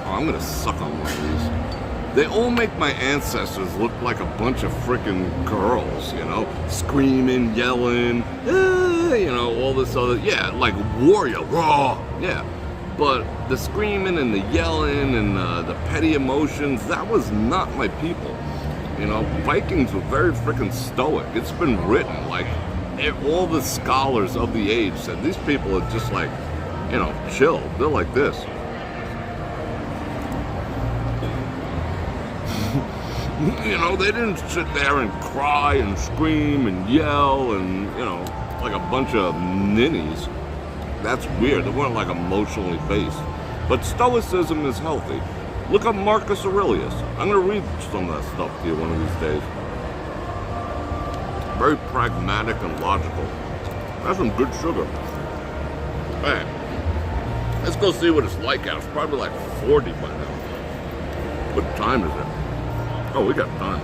I'm gonna suck on one of these. They all make my ancestors look like a bunch of freaking girls, you know, screaming, yelling, you know, all this other, yeah, like warrior, raw, yeah. But the screaming and the yelling and the petty emotions, that was not my people. You know, Vikings were very freaking stoic. It's been written, like, all the scholars of the age said these people are just like, you know, chill. They're like this. You know, they didn't sit there and cry and scream and yell and, you know, like a bunch of ninnies. That's weird. They weren't like emotionally based. But stoicism is healthy. Look up Marcus Aurelius. I'm going to read some of that stuff to you one of these days. Very pragmatic and logical. That's some good sugar. Hey, let's go see what it's like out. It's probably like 40 by now. What time is it? Oh, we got time.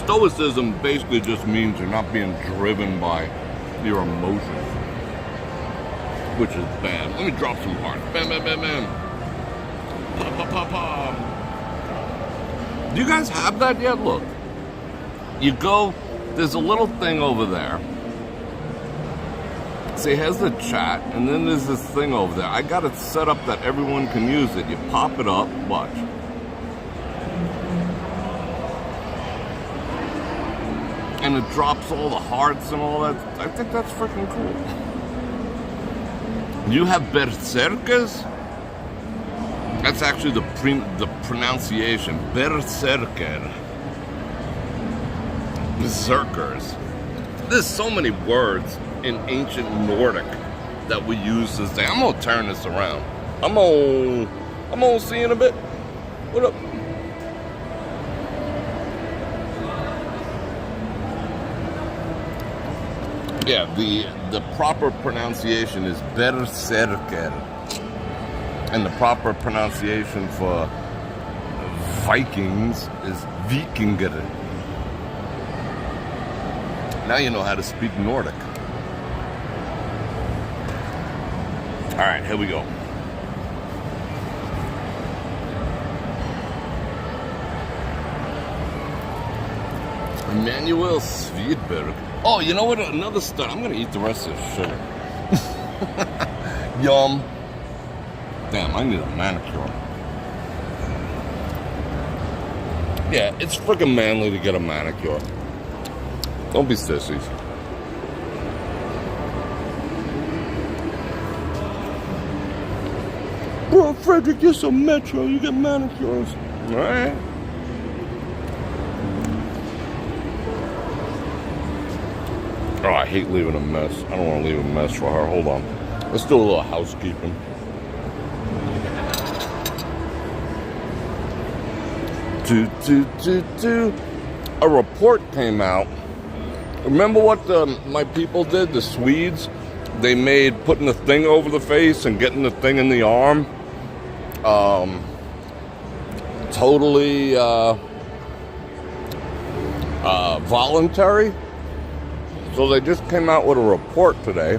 Stoicism basically just means you're not being driven by your emotions, which is bad. Let me drop some hearts. Bam, bam, bam, bam. Pa, pa, pa, pa. Do you guys have that yet? Look. You go, there's a little thing over there. See, here's the chat, and then there's this thing over there. I got it set up that everyone can use it. You pop it up, watch. And it drops all the hearts and all that. I think that's freaking cool. You have berserkers? That's actually the pronunciation. Berserker. Berserkers. There's so many words in ancient Nordic that we use this day. I'm gonna turn this around. I'm gonna see in a bit. What up? Yeah, the proper pronunciation is berserker. And the proper pronunciation for Vikings is vikinger. Now you know how to speak Nordic. All right, here we go. Emmanuel Svedberg. Oh, you know what? Another stud. I'm going to eat the rest of this sugar. Yum. Damn, I need a manicure. Yeah, it's freaking manly to get a manicure. Don't be sissies. Bror Fredrik, you're so metro, you get manicures. Alright. Oh, I hate leaving a mess. I don't want to leave a mess for her. Hold on. Let's do a little housekeeping. A report came out. Remember what my people did, the Swedes? They made putting the thing over the face and getting the thing in the arm totally voluntary. So they just came out with a report today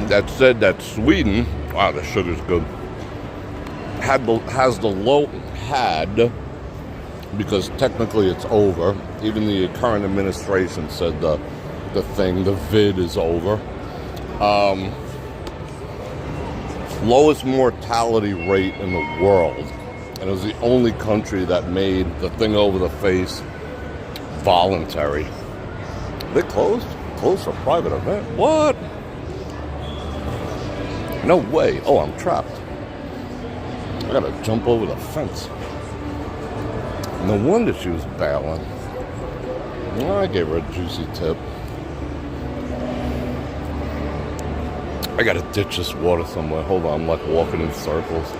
that said that Sweden, wow, the sugar's good, has the low, because technically it's over. Even the current administration said the vid is over. Lowest mortality rate in the world. And it was the only country that made the thing over the face voluntary. They closed? Closed for private event? What? No way. Oh, I'm trapped. I gotta jump over the fence. No wonder she was bailing. Well, I gave her a juicy tip. I gotta ditch this water somewhere. Hold on, I'm like walking in circles.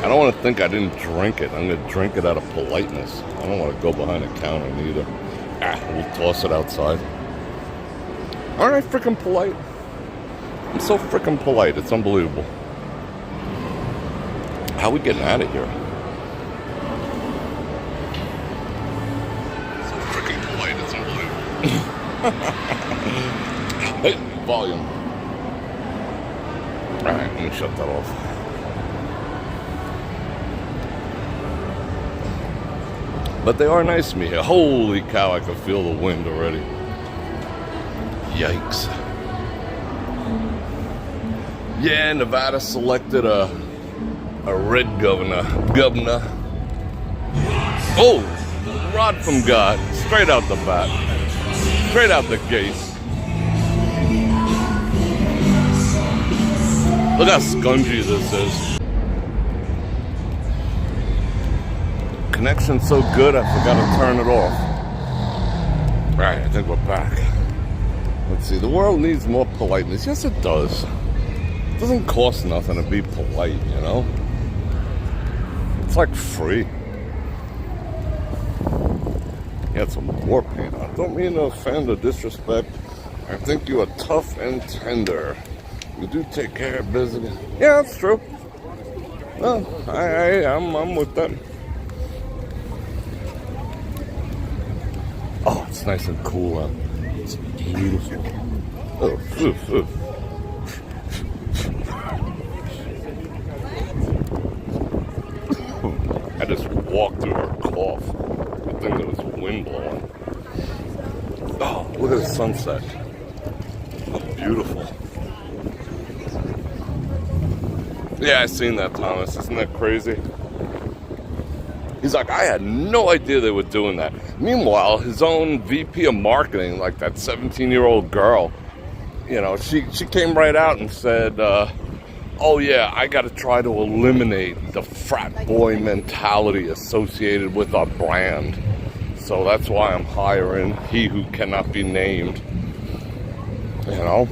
I don't want to think I didn't drink it. I'm gonna drink it out of politeness. I don't want to go behind the counter neither. We'll toss it outside. Aren't I freaking polite? I'm so freaking polite. It's unbelievable. How are we getting out of here? So freaking polite. It's unbelievable. Hey, volume. Alright, let me shut that off. But they are nice to me here. Holy cow, I can feel the wind already. Yikes. Yeah, Nevada selected a red governor. Oh, rod from God. Straight out the bat. Straight out the gate. Look how scungy this is. Connection's so good, I forgot to turn it off. Alright, I think we're back. Let's see, the world needs more politeness. Yes, it does. It doesn't cost nothing to be polite, you know? It's like free. Yeah, some war paint. I don't mean to offend or disrespect. I think you are tough and tender. You do take care of business. Yeah, that's true. Well, I'm with that. It's nice and cool out. It's beautiful. Oh, I just walked through her cough. I think there was wind blowing. Oh, look at the sunset. Oh, beautiful. Yeah, I seen that, Thomas. Isn't that crazy? He's like, I had no idea they were doing that. Meanwhile, his own VP of marketing, like that 17-year-old girl, you know, she came right out and said, oh yeah, I got to try to eliminate the frat boy mentality associated with our brand. So that's why I'm hiring he who cannot be named. You know?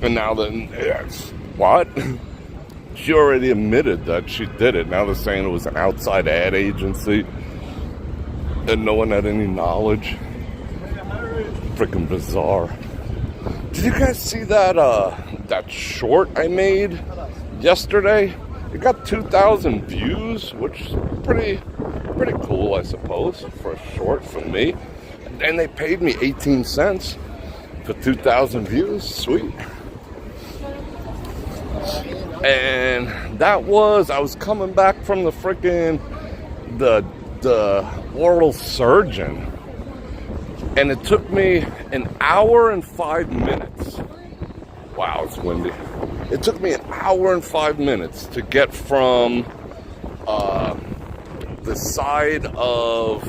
And now then, yes, what? She already admitted that she did it. Now they're saying it was an outside ad agency and no one had any knowledge. Freaking bizarre. Did you guys see that that short I made yesterday? It got 2,000 views, which is pretty cool, I suppose, for a short from me. And they paid me 18 cents for 2,000 views. Sweet. And that was, I was coming back from the freaking the oral surgeon, and it took me an hour and 5 minutes. Wow, it's windy. It took me an hour and 5 minutes to get from the side of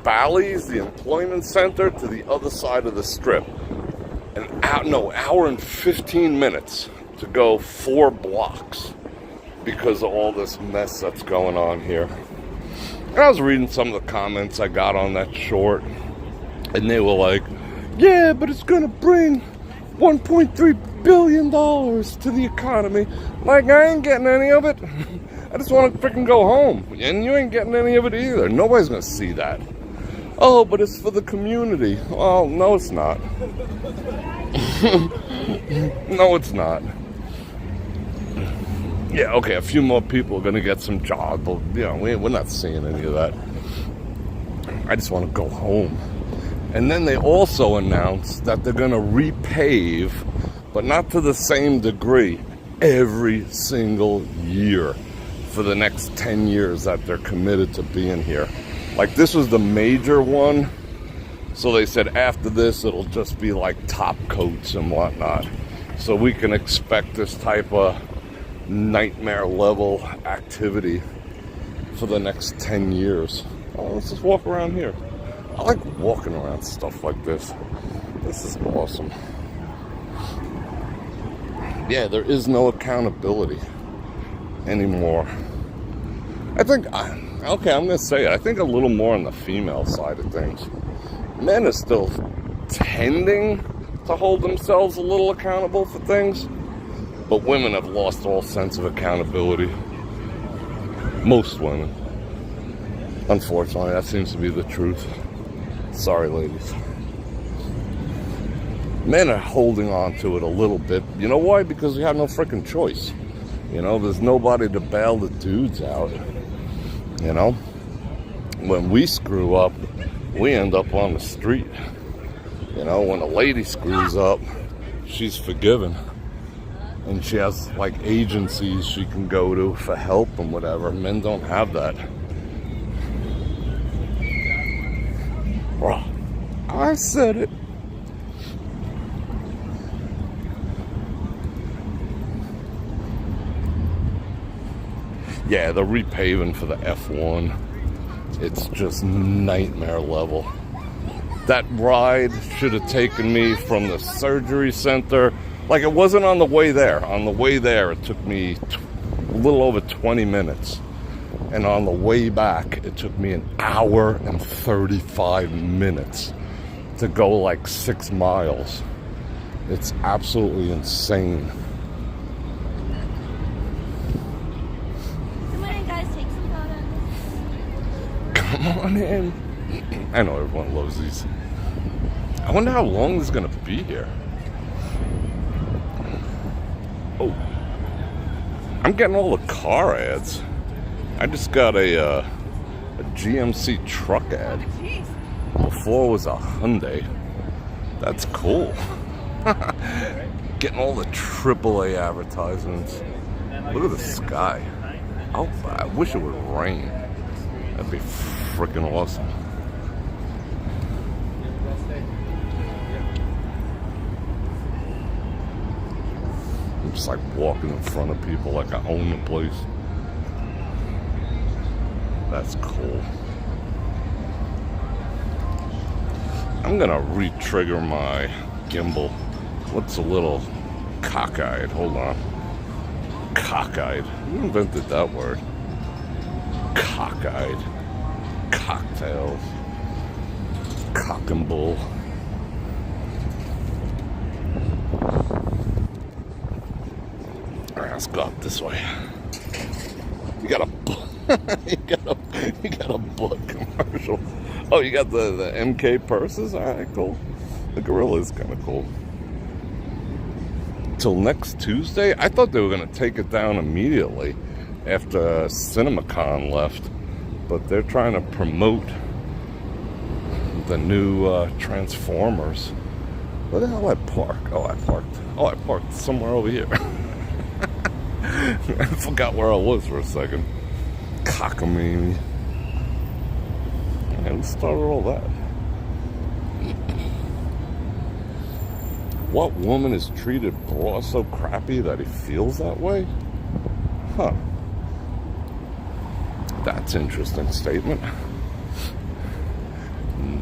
Bally's, the employment center, to the other side of the strip. Hour and 15 minutes to go 4 blocks because of all this mess that's going on here. And I was reading some of the comments I got on that short, and they were like, yeah, but it's gonna bring $1.3 billion to the economy. Like, I ain't getting any of it. I just want to freaking go home. And you ain't getting any of it either. Nobody's gonna see that. Oh, but it's for the community. Well, no, it's not. No, it's not. Yeah, okay, a few more people are going to get some jobs, but, you know, we're not seeing any of that. I just want to go home. And then they also announced that they're going to repave, but not to the same degree, every single year for the next 10 years that they're committed to being here. Like, this was the major one, so they said after this, it'll just be like top coats and whatnot. So we can expect this type of nightmare level activity for the next 10 years. Oh, let's just walk around here. I like walking around stuff like this. This is awesome. Yeah, there is no accountability anymore. I think, okay, I'm going to say it. I think a little more on the female side of things. Men are still tending to hold themselves a little accountable for things. But women have lost all sense of accountability. Most women. Unfortunately, that seems to be the truth. Sorry, ladies. Men are holding on to it a little bit. You know why? Because we have no freaking choice. You know, there's nobody to bail the dudes out. You know? When we screw up, we end up on the street. You know, when a lady screws up, she's forgiven. And she has, like, agencies she can go to for help and whatever. Men don't have that. Well, I said it. Yeah, the repaving for the F1, it's just nightmare level. That ride should have taken me from the surgery center. Like, it wasn't on the way there. On the way there, it took me a little over 20 minutes. And on the way back, it took me an hour and 35 minutes to go like 6 miles. It's absolutely insane. Come on in, guys, take some photos. Come on in. I know everyone loves these. I wonder how long this is going to be here. Oh, I'm getting all the car ads. I just got a a GMC truck ad. Before it was a Hyundai. That's cool. Getting all the AAA advertisements. Look at the sky. Oh, I wish it would rain. That'd be freaking awesome. I'm just like walking in front of people like I own the place. That's cool. I'm gonna re-trigger my gimbal. What's a little cockeyed? Hold on. Cockeyed. Who invented that word? Cockeyed. Cocktails. Cock and bull. Alright, let's go up this way. You got a you got a book commercial. Oh, you got the MK purses? Alright, cool. The gorilla is kind of cool. Till next Tuesday? I thought they were going to take it down immediately after CinemaCon left. But they're trying to promote the new Transformers. Where the hell I park? Oh, I parked somewhere over here. I forgot where I was for a second. Cockamamie. And who started all that? What woman has treated Bror so crappy that he feels that way? Huh. That's an interesting statement.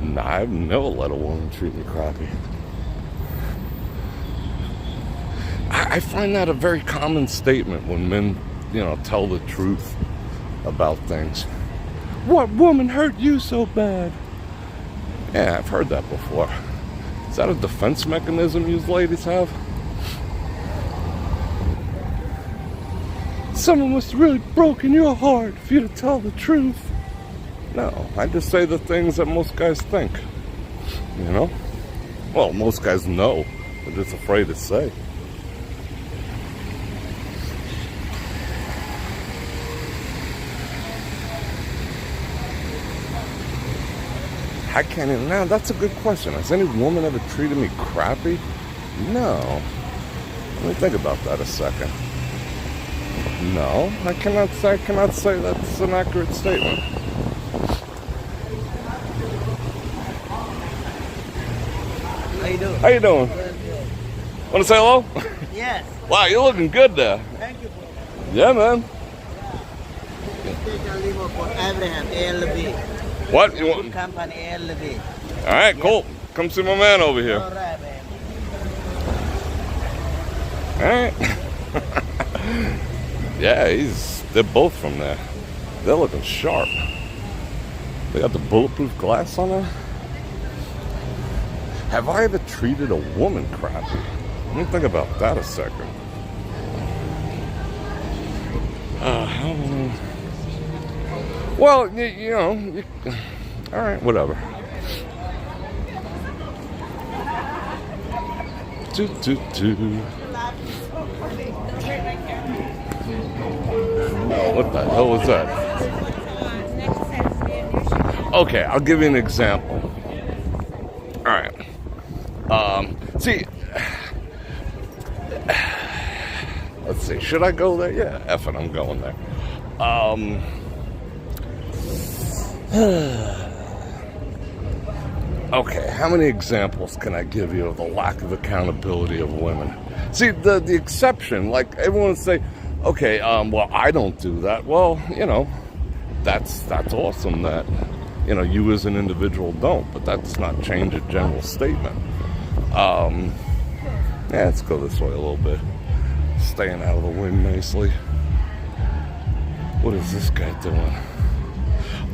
Nah, I've never let a woman treat me crappy. I find that a very common statement when men, tell the truth about things. What woman hurt you so bad? Yeah, I've heard that before. Is that a defense mechanism you ladies have? Someone must have really broken your heart for you to tell the truth. No, I just say the things that most guys think. Well, most guys know. They're just afraid to say. I can't even now. That's a good question. Has any woman ever treated me crappy? No. Let me think about that a second. No, I cannot say that's an accurate statement. How you doing? How you doing? Want to say hello? Yes. Wow, you're looking good there. Thank you, bro. Yeah, man. Take a limo for Abraham, ALB. What? You want? Good company, ALB. All right, cool. Come see my man over here. All right, man. All right. Yeah, they're both from there. They're looking sharp. They got the bulletproof glass on there. Have I ever treated a woman crappy? Let me think about that a second. Well, all right, whatever. What the hell was that? Okay, I'll give you an example. All right. See, let's see. Should I go there? Yeah, F it, I'm going there. Okay, how many examples can I give you of the lack of accountability of women? See, the exception, like everyone would say, okay, well, I don't do that. Well, that's awesome that, you as an individual don't, but that does not change a general statement. Yeah, let's go this way a little bit. Staying out of the wind nicely. What is this guy doing?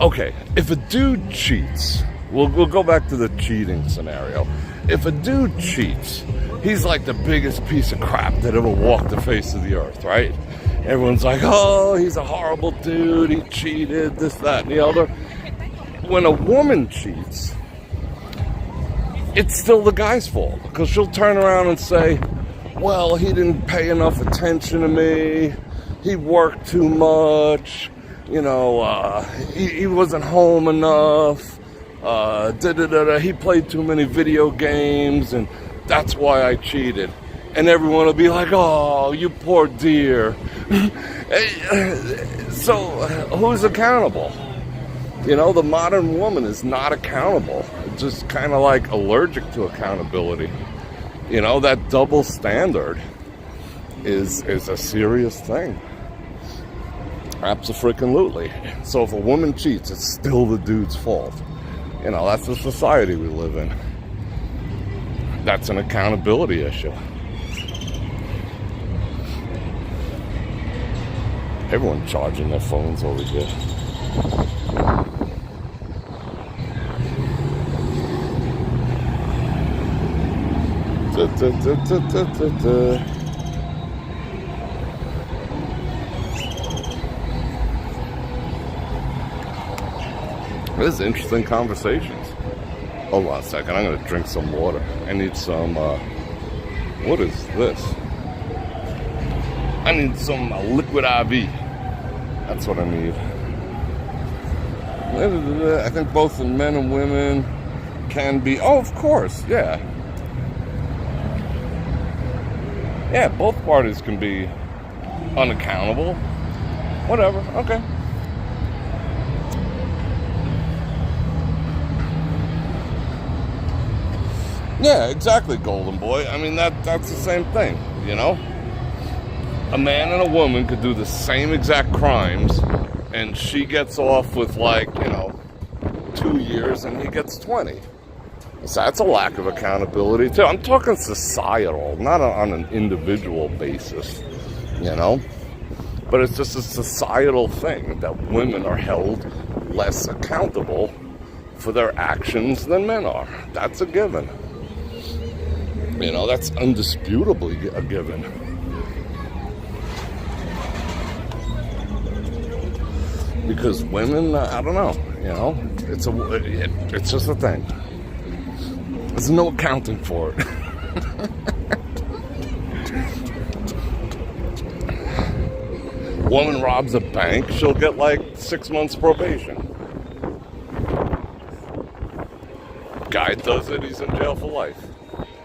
Okay, if a dude cheats, we'll go back to the cheating scenario. If a dude cheats, he's like the biggest piece of crap that ever walked the face of the earth, right? Everyone's like, oh, he's a horrible dude, he cheated, this, that, and the other. When a woman cheats, it's still the guy's fault, because she'll turn around and say, well, he didn't pay enough attention to me, he worked too much, he wasn't home enough. He played too many video games, and that's why I cheated. And everyone will be like, oh, you poor dear. So, who's accountable? The modern woman is not accountable. Just kind of like allergic to accountability. That double standard is a serious thing. Abso-freaking-lutely. So if a woman cheats, it's still the dude's fault. That's the society we live in. That's an accountability issue. Everyone charging their phones over here. This is interesting conversations. Hold on a second, I'm gonna drink some water. I need some, what is this? I need some liquid IV. That's what I need. I think both the men and women can be, oh, of course, yeah. Yeah, both parties can be unaccountable. Whatever, okay. Yeah, exactly, Golden Boy. I mean, that's the same thing, A man and a woman could do the same exact crimes, and she gets off with 2 years, and he gets 20. So that's a lack of accountability, too. I'm talking societal, not on an individual basis, But it's just a societal thing that women are held less accountable for their actions than men are. That's a given. That's undisputably a given. Because women, I don't know, it's just a thing. There's no accounting for it. Woman robs a bank, she'll get 6 months probation. Guy does it, he's in jail for life.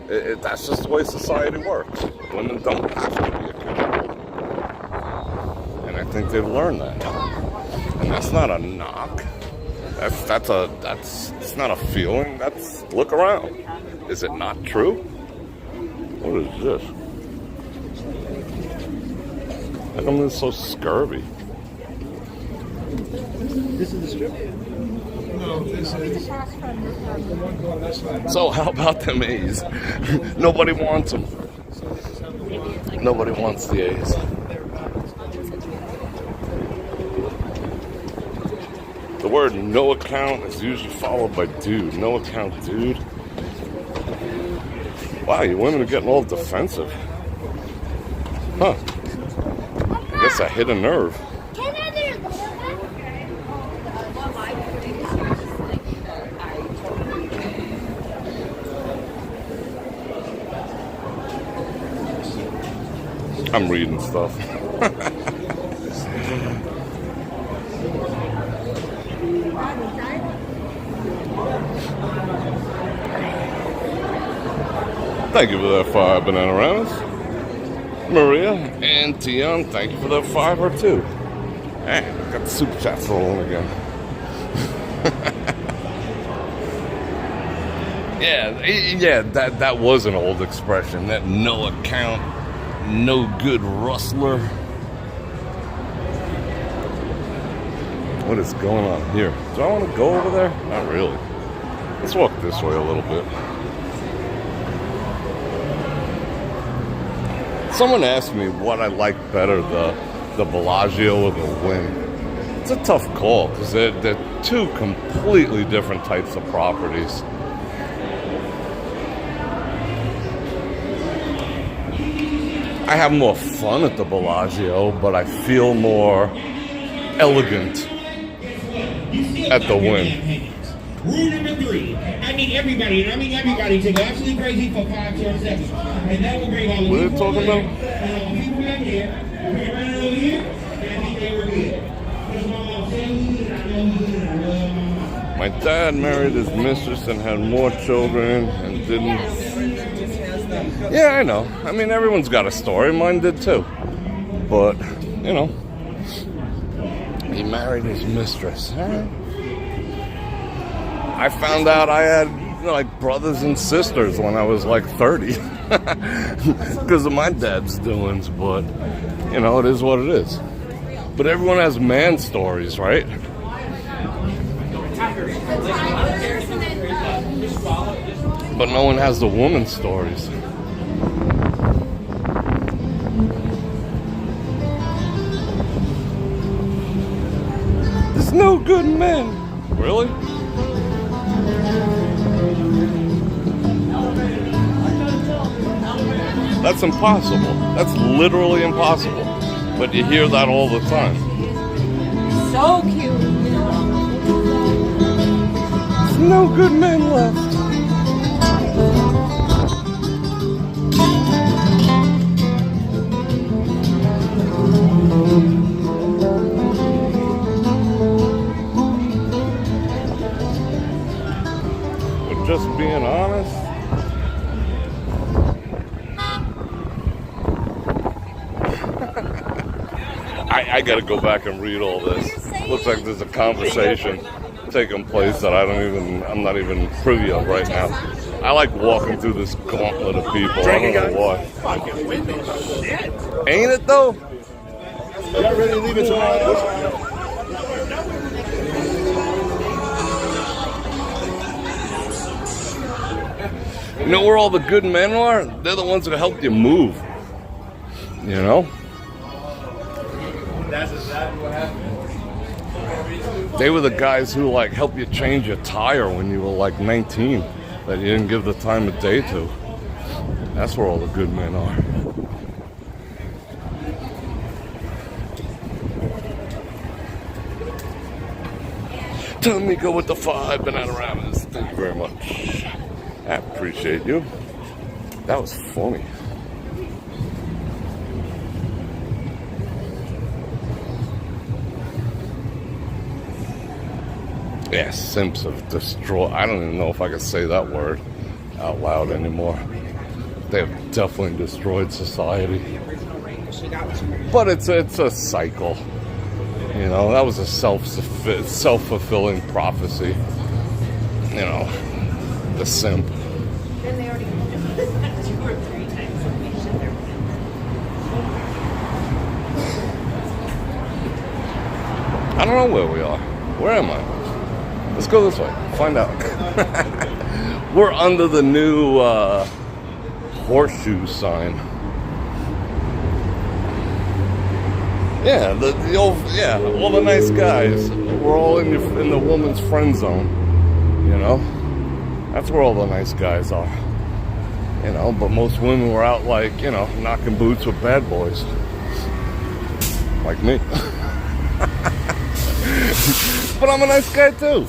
That's just the way society works. Women don't have to be accountable. And I think they've learned that. And that's not a knock. It's not a feeling. Look around. Is it not true? What is this? How come this is so scurvy? This is the strip? No, this is the one going this way. So how about them A's? Nobody wants them. Nobody wants the A's. The word no account is usually followed by dude. No account, dude. Wow, you women are getting all defensive. Huh. I guess I hit a nerve. I'm reading stuff. Thank you for that 5 banana rounds. Maria and Tion, thank you for that 5 or 2. Hey, got the super chats rolling again. Yeah, that was an old expression. That no account, no good rustler. What is going on here? Do I want to go over there? Not really. Let's walk this way a little bit. Someone asked me what I like better, the Bellagio or the Wynn. It's a tough call because they're two completely different types of properties. I have more fun at the Bellagio, but I feel more elegant at the Wynn. Rule number 3, I need everybody to go absolutely crazy for 5 short seconds. And that will bring all the What are they talking about? people back here, right over here, and I think they were good. My dad married his mistress and had more children and didn't... Yeah, I know. I mean, everyone's got a story. Mine did too. But, you know, he married his mistress. I found out I had, you know, like brothers and sisters when I was like 30 because of my dad's doings. But, you know, it is what it is. But everyone has man stories, right? But no one has the woman stories. There's no good men. Really? That's impossible. That's literally impossible. But you hear that all the time. So cute. There's no good men left. But just being honest, I gotta go back and read all this. Looks like there's a conversation taking place that I'm not even privy of right now. I like walking through this gauntlet of people. I don't know why. Ain't it though? You're not ready to leave it tomorrow? You know where all the good men are? They're the ones that help you move. You know? That's exactly what happened. They were the guys who like helped you change your tire when you were like 19 that you didn't give the time of day to. That's where all the good men are. Tamika with the 5 banana rabbits. Thank you very much. I appreciate you. That was funny. Yeah, simps have destroyed. I don't even know if I can say that word out loud anymore. They have definitely destroyed society. But it's a cycle. You know, that was a self-fulfilling prophecy. You know, the simp. I don't know where we are. Where am I? Let's go this way. Find out. We're under the new horseshoe sign. Yeah, the old, yeah, all the nice guys. We're all in the woman's friend zone. You know, that's where all the nice guys are. You know, but most women were out like, you know, knocking boots with bad boys, like me. But I'm a nice guy too.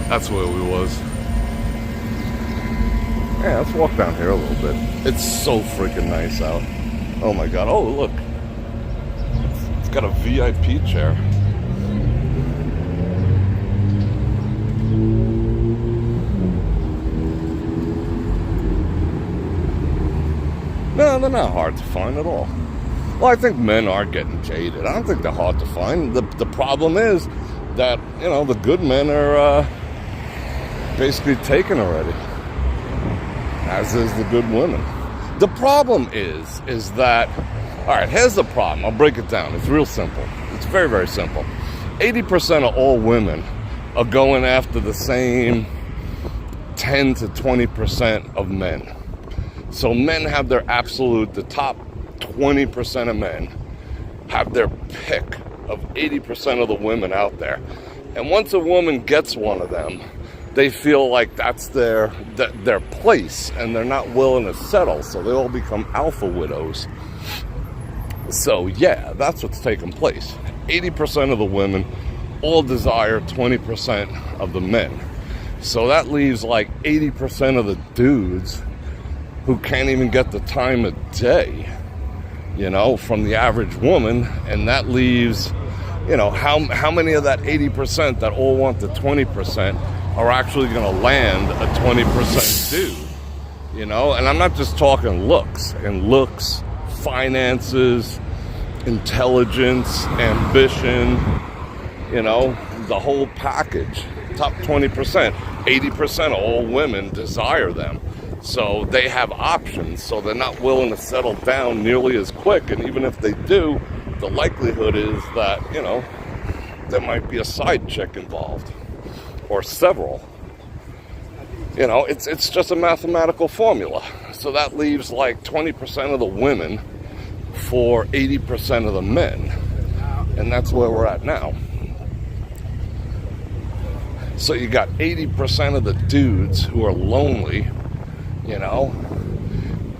That's where we was. Yeah, let's walk down here a little bit. It's so freaking nice out. Oh my god. Oh, look. It's got a VIP chair. No, they're not hard to find at all. Well, I think men are getting jaded. I don't think they're hard to find. The problem is that, you know, the good men are basically taken already, as is the good women. The problem is that, all right, here's the problem. I'll break it down. It's real simple. It's very, very simple. 80% of all women are going after the same 10 to 20% of men. So men have their absolute, the top 20% of men have their pick of 80% of the women out there. And once a woman gets one of them, they feel like that's their place, and they're not willing to settle, so they all become alpha widows. So yeah, that's what's taking place. 80% of the women all desire 20% of the men. So that leaves like 80% of the dudes who can't even get the time of day, you know, from the average woman, and that leaves, you know, how many of that 80% that all want the 20% are actually going to land a 20% dude, you know? And I'm not just talking looks, finances, intelligence, ambition, you know, the whole package. Top 20%, 80% of all women desire them. So they have options, so they're not willing to settle down nearly as quick. And even if they do, the likelihood is that, you know, there might be a side chick involved, or several. You know, it's just a mathematical formula. So that leaves like 20% of the women for 80% of the men. And that's where we're at now. So you got 80% of the dudes who are lonely, you know,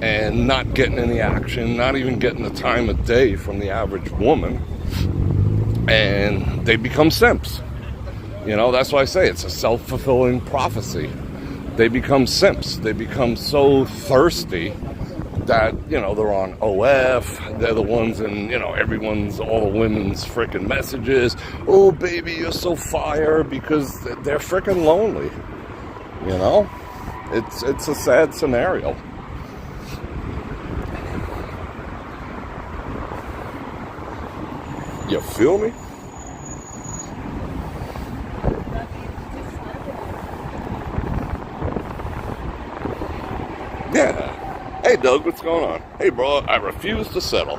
and not getting any action, not even getting the time of day from the average woman. And they become simps. You know, that's why I say it's a self-fulfilling prophecy. They become simps. They become so thirsty that, you know, they're on OF. They're the ones in, you know, all the women's freaking messages. Oh, baby, you're so fire, because they're freaking lonely. You know? It's a sad scenario. You feel me? Yeah. Hey, Doug, what's going on? Hey, bro, I refuse to settle.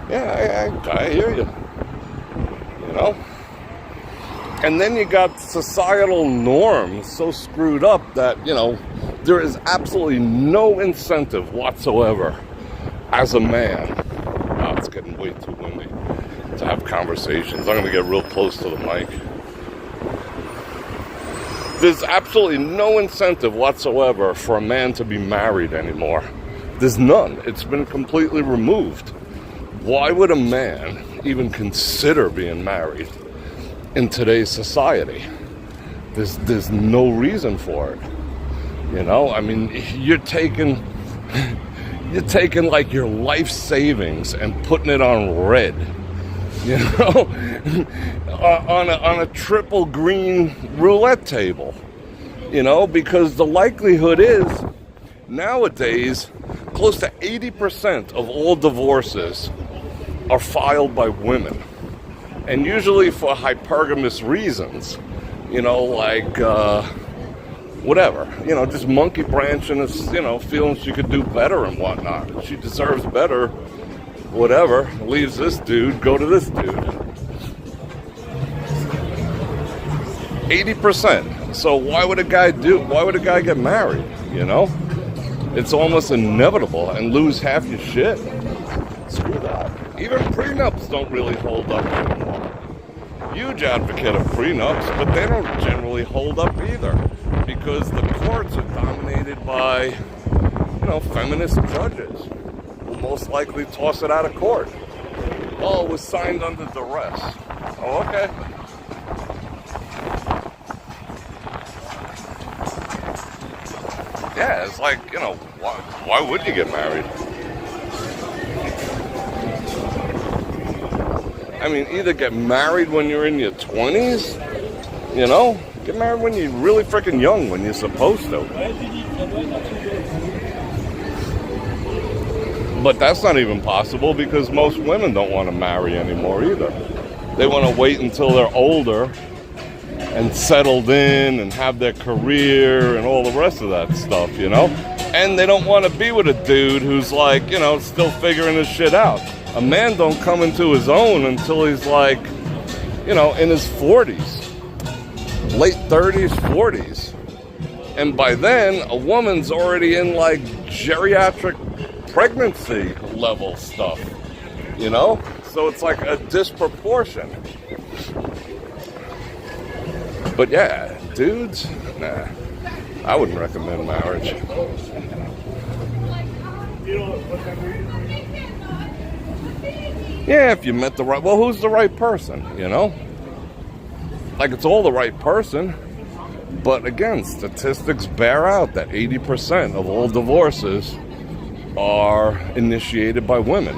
Yeah, I hear you. You know? And then you got societal norms so screwed up that, you know, there is absolutely no incentive whatsoever as a man. Oh, it's getting way too windy to have conversations. I'm going to get real close to the mic. There's absolutely no incentive whatsoever for a man to be married anymore. There's none. It's been completely removed. Why would a man even consider being married in today's society? There's no reason for it. You know, I mean, you're taking like your life savings and putting it on red. You know, on a triple green roulette table. You know, because the likelihood is nowadays close to 80% of all divorces are filed by women, and usually for hypergamous reasons. You know, like whatever, you know, just monkey branching, you know, feeling she could do better and whatnot. She deserves better, whatever. Leaves this dude, go to this dude. 80%. So why would a guy get married? You know, it's almost inevitable, and lose half your shit. Screw that. Even prenups don't really hold up anymore. Huge advocate of prenups, but they don't generally hold up either, because the courts are dominated by, you know, feminist judges who most likely toss it out of court. Oh, it was signed under duress. Oh, okay. Yeah, it's like, you know, why would you get married? I mean, either get married when you're in your 20s, you know, get married when you're really freaking young, when you're supposed to. But that's not even possible, because most women don't want to marry anymore either. They want to wait until they're older and settled in and have their career and all the rest of that stuff, you know? And they don't want to be with a dude who's like, you know, still figuring his shit out. A man don't come into his own until he's like, you know, in his 40s. Late 30s, 40s. And by then, a woman's already in like geriatric pregnancy level stuff, you know? So it's like a disproportion. But yeah, dudes, nah, I wouldn't recommend marriage. Yeah, if you met the right, well, who's the right person, you know? Like, it's all the right person. But again, statistics bear out that 80% of all divorces are initiated by women.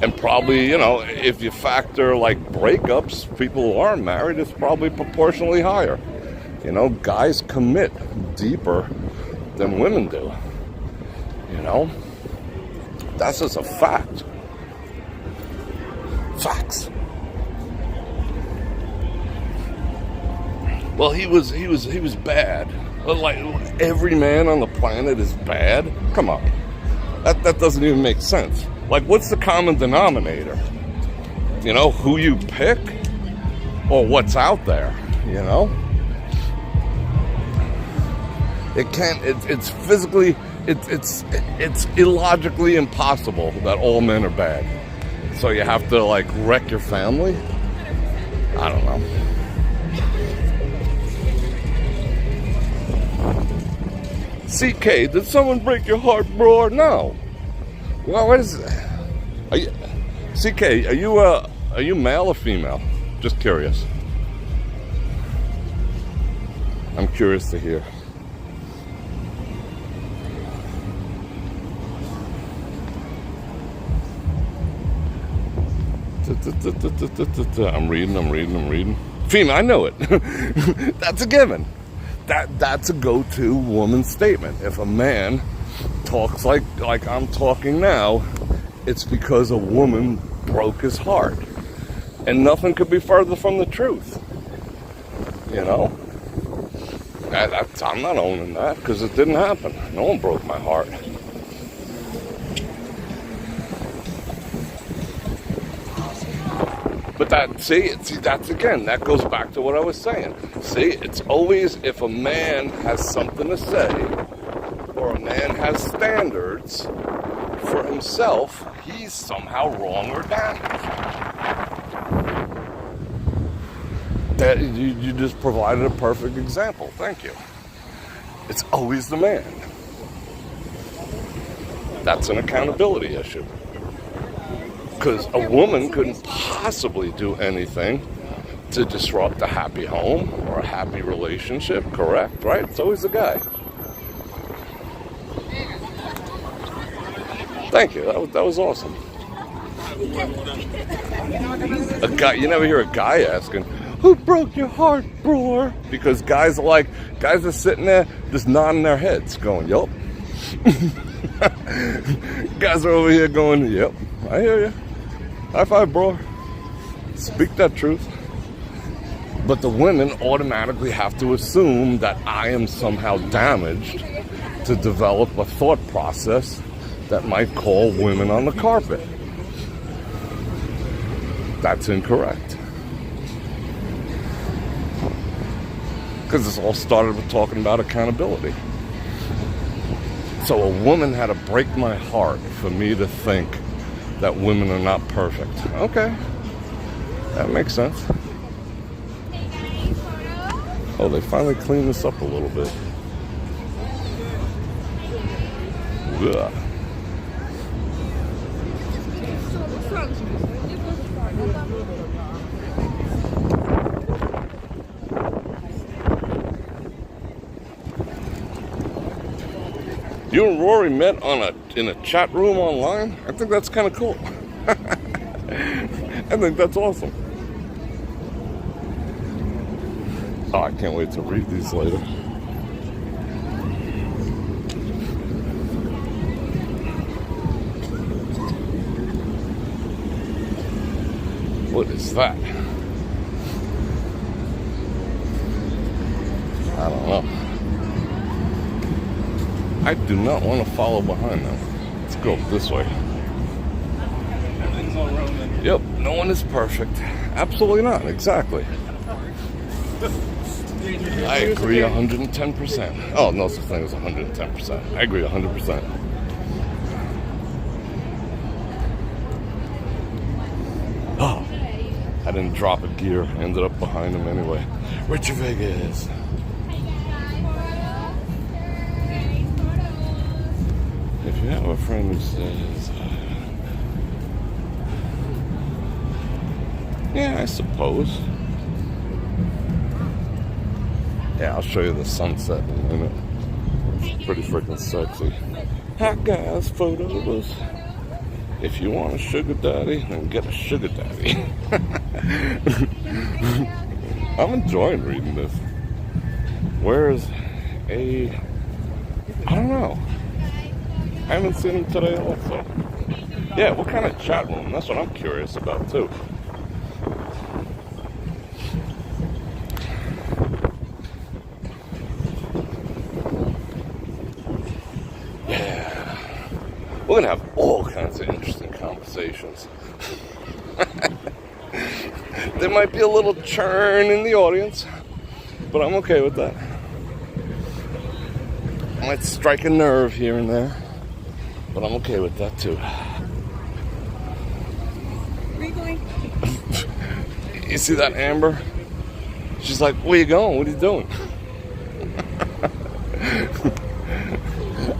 And probably, you know, if you factor like breakups, people who aren't married, it's probably proportionally higher. You know, guys commit deeper than women do. You know, that's just a fact. Facts. Well, he was bad. Like every man on the planet is bad. Come on, that doesn't even make sense. Like, what's the common denominator? You know, who you pick, or what's out there? You know, it can't. It's physically. It's illogically impossible that all men are bad. So you have to like wreck your family? I don't know. CK, did someone break your heart, bro? No. Well, what is it? CK, are you male or female? Just curious. I'm curious to hear. I'm reading. Female, I know it. That's a given. That's a go-to woman statement. If a man talks like I'm talking now, it's because a woman broke his heart. And nothing could be further from the truth. You know? I'm not owning that, because it didn't happen. No one broke my heart. But that's again, that goes back to what I was saying. See, it's always if a man has something to say, or a man has standards for himself, he's somehow wrong or damaged. That you just provided a perfect example. Thank you. It's always the man. That's an accountability issue. Because a woman couldn't possibly do anything to disrupt a happy home or a happy relationship, correct? Right? It's always the guy. Thank you. That was awesome. A guy, you never hear a guy asking, "Who broke your heart, Bror?" Because guys are sitting there just nodding their heads, going, "Yup." Guys are over here going, "Yep, I hear you. High five, bro." Speak that truth. But the women automatically have to assume that I am somehow damaged to develop a thought process that might call women on the carpet. That's incorrect. Because this all started with talking about accountability. So a woman had to break my heart for me to think that women are not perfect. Okay, that makes sense. Oh, they finally cleaned this up a little bit. Ugh. You and Rory met in a chat room online? I think that's kind of cool. I think that's awesome. Oh, I can't wait to read these later. What is that? I don't know. I do not want to follow behind them. Let's go this way. Everything's all Roman. Yep, no one is perfect. Absolutely not, exactly. I agree 110%. Oh, no such thing as 110%. I agree 100%. Oh, I didn't drop a gear. I ended up behind him anyway. Richard Vegas. If you have a friend who says, yeah, I suppose. Yeah, I'll show you the sunset in a minute. It's pretty freaking sexy. Hot guys photos. If you want a sugar daddy, then get a sugar daddy. I'm enjoying reading this. Where's I don't know. I haven't seen him today also. Yeah, what kind of chat room? That's what I'm curious about too. Yeah. We're gonna have all kinds of interesting conversations. There might be a little churn in the audience, but I'm okay with that. I might strike a nerve here and there, but I'm okay with that too. Where are you going? You see that Amber? She's like, where you going? What are you doing?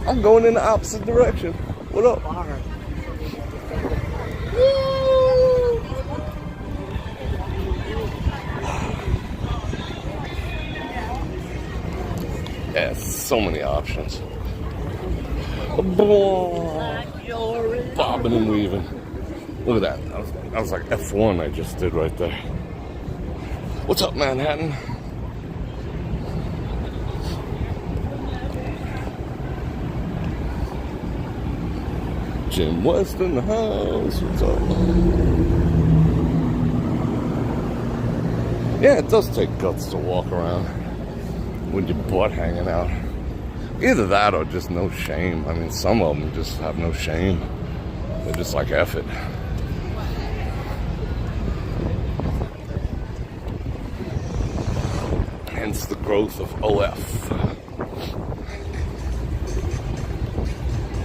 I'm going in the opposite direction. What up? Yeah, so many options. Bobbing and weaving. Look at that. That was like F1 I just did right there. What's up, Manhattan? Jim West in the house. What's up? Yeah, it does take guts to walk around with your butt hanging out. Either that or just no shame. I mean, some of them just have no shame. They're just like, F it. Hence the growth of OF.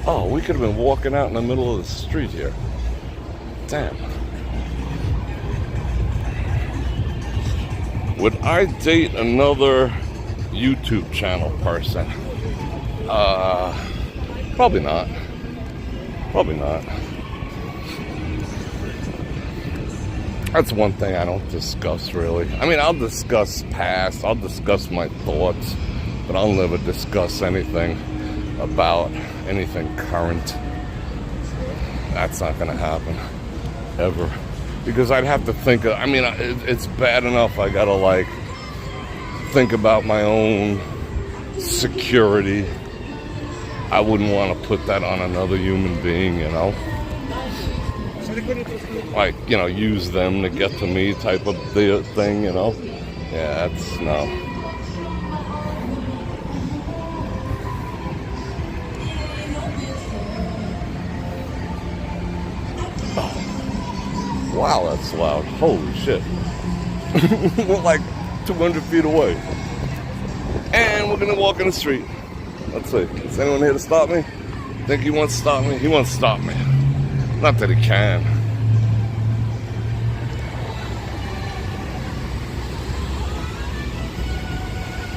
Oh, we could have been walking out in the middle of the street here. Damn. Would I date another YouTube channel person? Probably not. Probably not. That's one thing I don't discuss, really. I mean, I'll discuss past, I'll discuss my thoughts, but I'll never discuss anything about anything current. That's not going to happen, ever. Because I'd have to think, I mean, it's bad enough I got to, like, think about my own security. I wouldn't want to put that on another human being, you know? Like, you know, use them to get to me type of thing, you know? Yeah, that's, no. Oh. Wow, that's loud. Holy shit. We're like 200 feet away. And we're gonna walk in the street. Let's see. Is anyone here to stop me? Think he wants to stop me? He wants to stop me. Not that he can.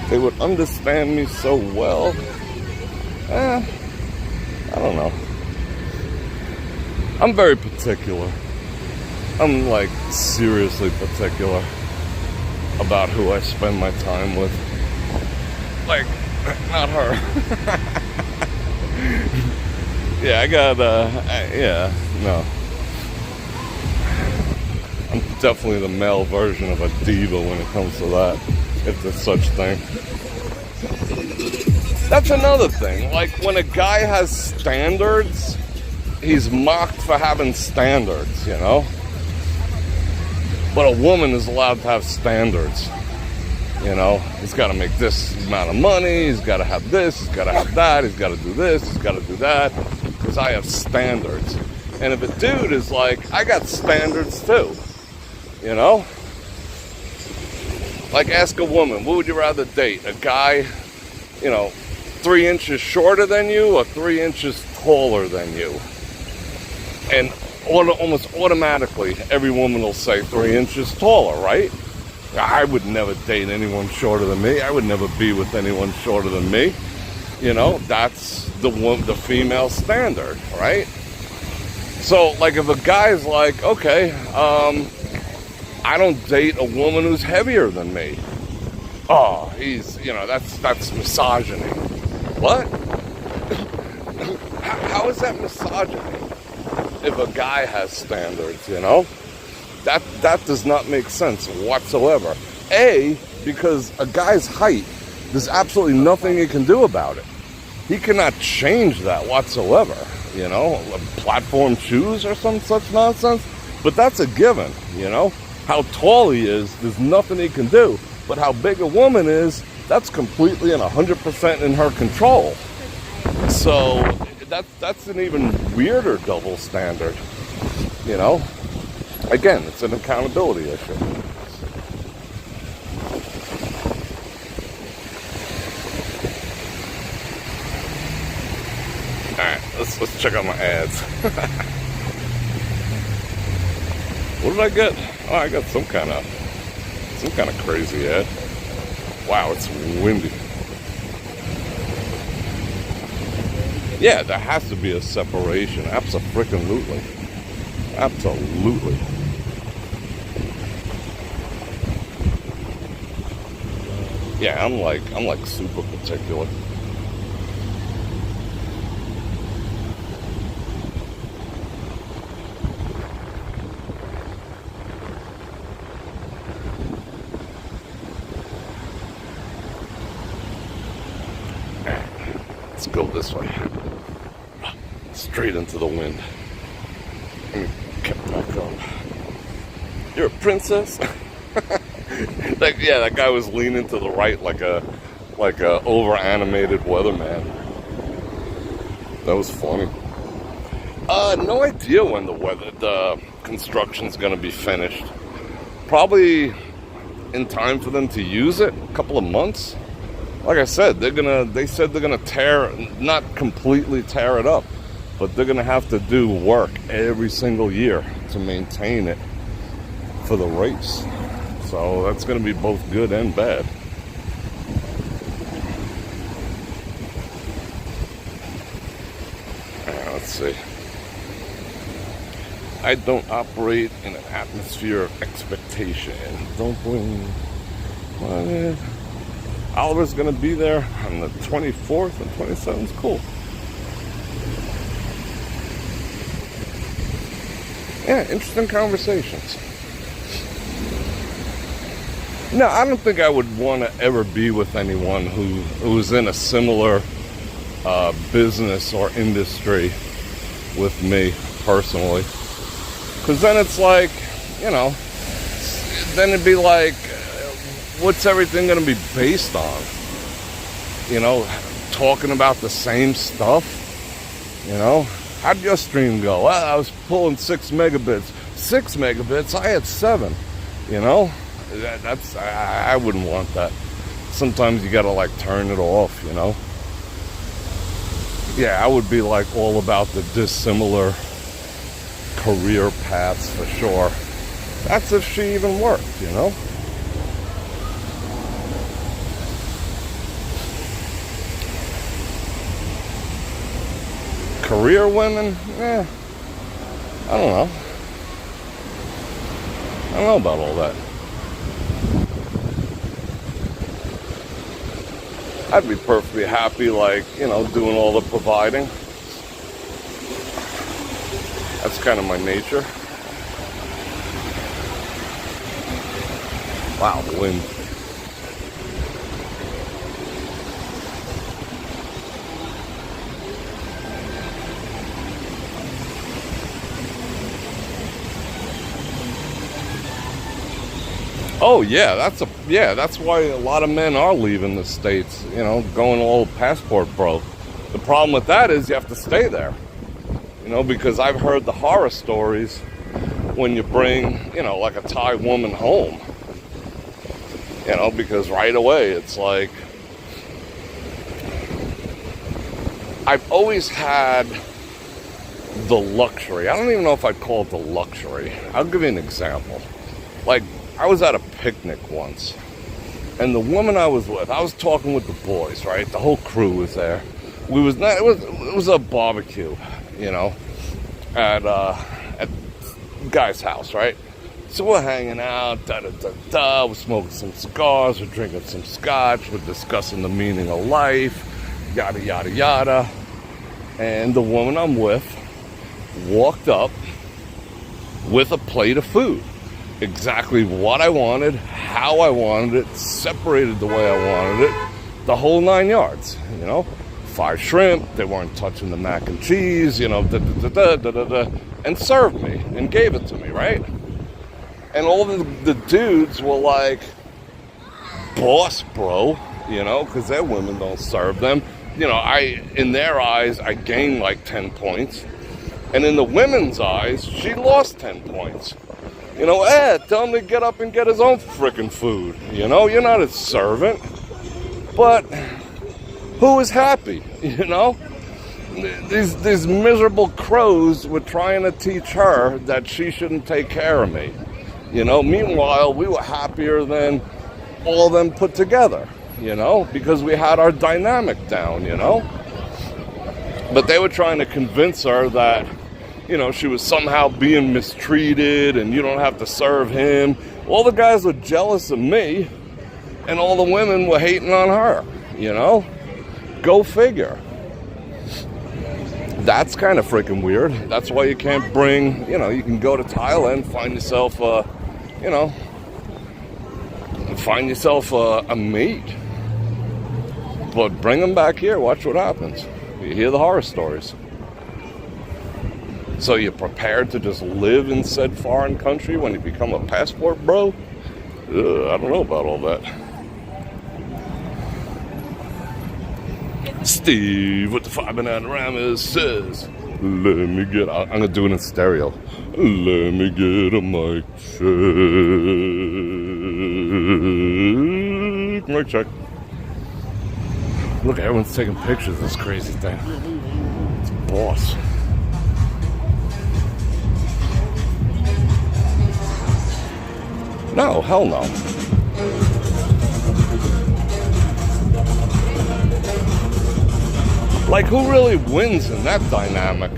They would understand me so well. I don't know. I'm very particular. I'm like seriously particular about who I spend my time with. Like, not her. Yeah, I got, yeah, no. I'm definitely the male version of a diva when it comes to that, if there's such thing. That's another thing. Like, when a guy has standards, he's mocked for having standards, you know? But a woman is allowed to have standards. You know, he's got to make this amount of money, he's got to have this, he's got to have that, he's got to do this, he's got to do that, because I have standards. And if a dude is like, I got standards too, you know? Like, ask a woman, what would you rather date? A guy, you know, 3 inches shorter than you or 3 inches taller than you? And almost automatically, every woman will say 3 inches taller, right? I would never date anyone shorter than me. I would never be with anyone shorter than me. You know, that's the female standard, right? So, like, if a guy's like, okay, I don't date a woman who's heavier than me. Oh, he's, you know, that's misogyny. What? How is that misogyny? if a guy has standards, you know? That does not make sense whatsoever. A, because a guy's height, there's absolutely nothing he can do about it. He cannot change that whatsoever, you know? Platform shoes or some such nonsense. But that's a given, you know? How tall he is, there's nothing he can do. But how big a woman is, that's completely and 100% in her control. So that's an even weirder double standard, you know? Again, it's an accountability issue. Alright, let's check out my ads. What did I get? Oh, I got some kind of crazy ad. Wow, it's windy. Yeah, there has to be a separation. Abso-freaking-lutely. Absolutely. Yeah, I'm like super particular. Let's go this way. Straight into the wind. Let me get back up. You're a princess? That guy was leaning to the right like a over-animated weatherman. That was funny. No idea when the construction's gonna be finished. Probably in time for them to use it. A couple of months. Like I said, they said they're gonna not completely tear it up, but they're gonna have to do work every single year to maintain it for the race. So that's gonna be both good and bad. Let's see. I don't operate in an atmosphere of expectation. Don't bring money. Oliver's gonna be there on the 24th and 27th. Cool. Yeah, interesting conversations. No, I don't think I would want to ever be with anyone who's in a similar business or industry with me personally. Because then it's like, you know, then it'd be like, what's everything going to be based on? You know, talking about the same stuff? You know? How'd your stream go? Well, I was pulling 6 megabits. 6 megabits? I had 7. You know? I wouldn't want that. Sometimes you got to, like, turn it off, you know? Yeah, I would be, like, all about the dissimilar career paths for sure. That's if she even worked, you know? Career women? I don't know. I don't know about all that. I'd be perfectly happy, like, you know, doing all the providing. That's kind of my nature. Wow, the wind. Oh yeah, that's why a lot of men are leaving the States, you know, going all passport broke. The problem with that is you have to stay there. You know, because I've heard the horror stories when you bring, you know, like a Thai woman home. You know, because right away it's like, I've always had the luxury. I don't even know if I'd call it the luxury. I'll give you an example. Like, I was at a picnic once, and the woman I was with, I was talking with the boys, right? The whole crew was there. It was a barbecue, you know, at guy's house, right? So we're hanging out, we're smoking some cigars, we're drinking some scotch, we're discussing the meaning of life, yada, yada, yada. And the woman I'm with, walked up with a plate of food. Exactly what I wanted, how I wanted it, separated the way I wanted it, the whole 9 yards, 5 shrimp, they weren't touching the mac and cheese, and served me and gave it to me, right? And all the dudes were like, boss, bro, because their women don't serve them. In their eyes, I gained like 10 points. And in the women's eyes, she lost 10 points. Tell him to get up and get his own frickin' food. You're not his servant. But who is happy, These miserable crows were trying to teach her that she shouldn't take care of me. Meanwhile, we were happier than all of them put together, because we had our dynamic down, But they were trying to convince her that, she was somehow being mistreated and you don't have to serve him. All the guys were jealous of me and all the women were hating on her, Go figure. That's kind of freaking weird. That's why you can't bring, you can go to Thailand, find yourself, a mate. But bring them back here, watch what happens. You hear the horror stories. So you're prepared to just live in said foreign country when you become a passport bro? I don't know about all that. Steve with the 5 Bananaramas says, let me get, I'm going to do it in stereo. Let me get a mic check. Mic check. Look, everyone's taking pictures of this crazy thing. It's boss. No, hell no. Like, who really wins in that dynamic?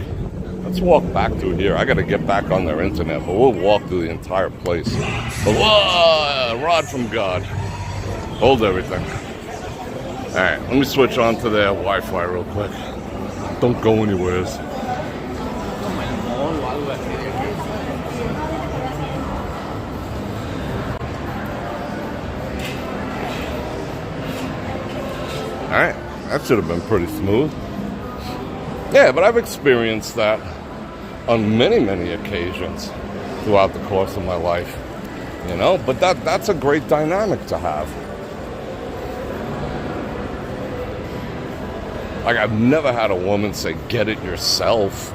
Let's walk back through here. I gotta get back on their internet, but we'll walk through the entire place. But whoa, rod from God. Hold everything. Alright, let me switch on to their Wi-Fi real quick. Don't go anywhere. Alright, that should have been pretty smooth. Yeah, but I've experienced that on many, many occasions throughout the course of my life. But that's a great dynamic to have. Like, I've never had a woman say, get it yourself.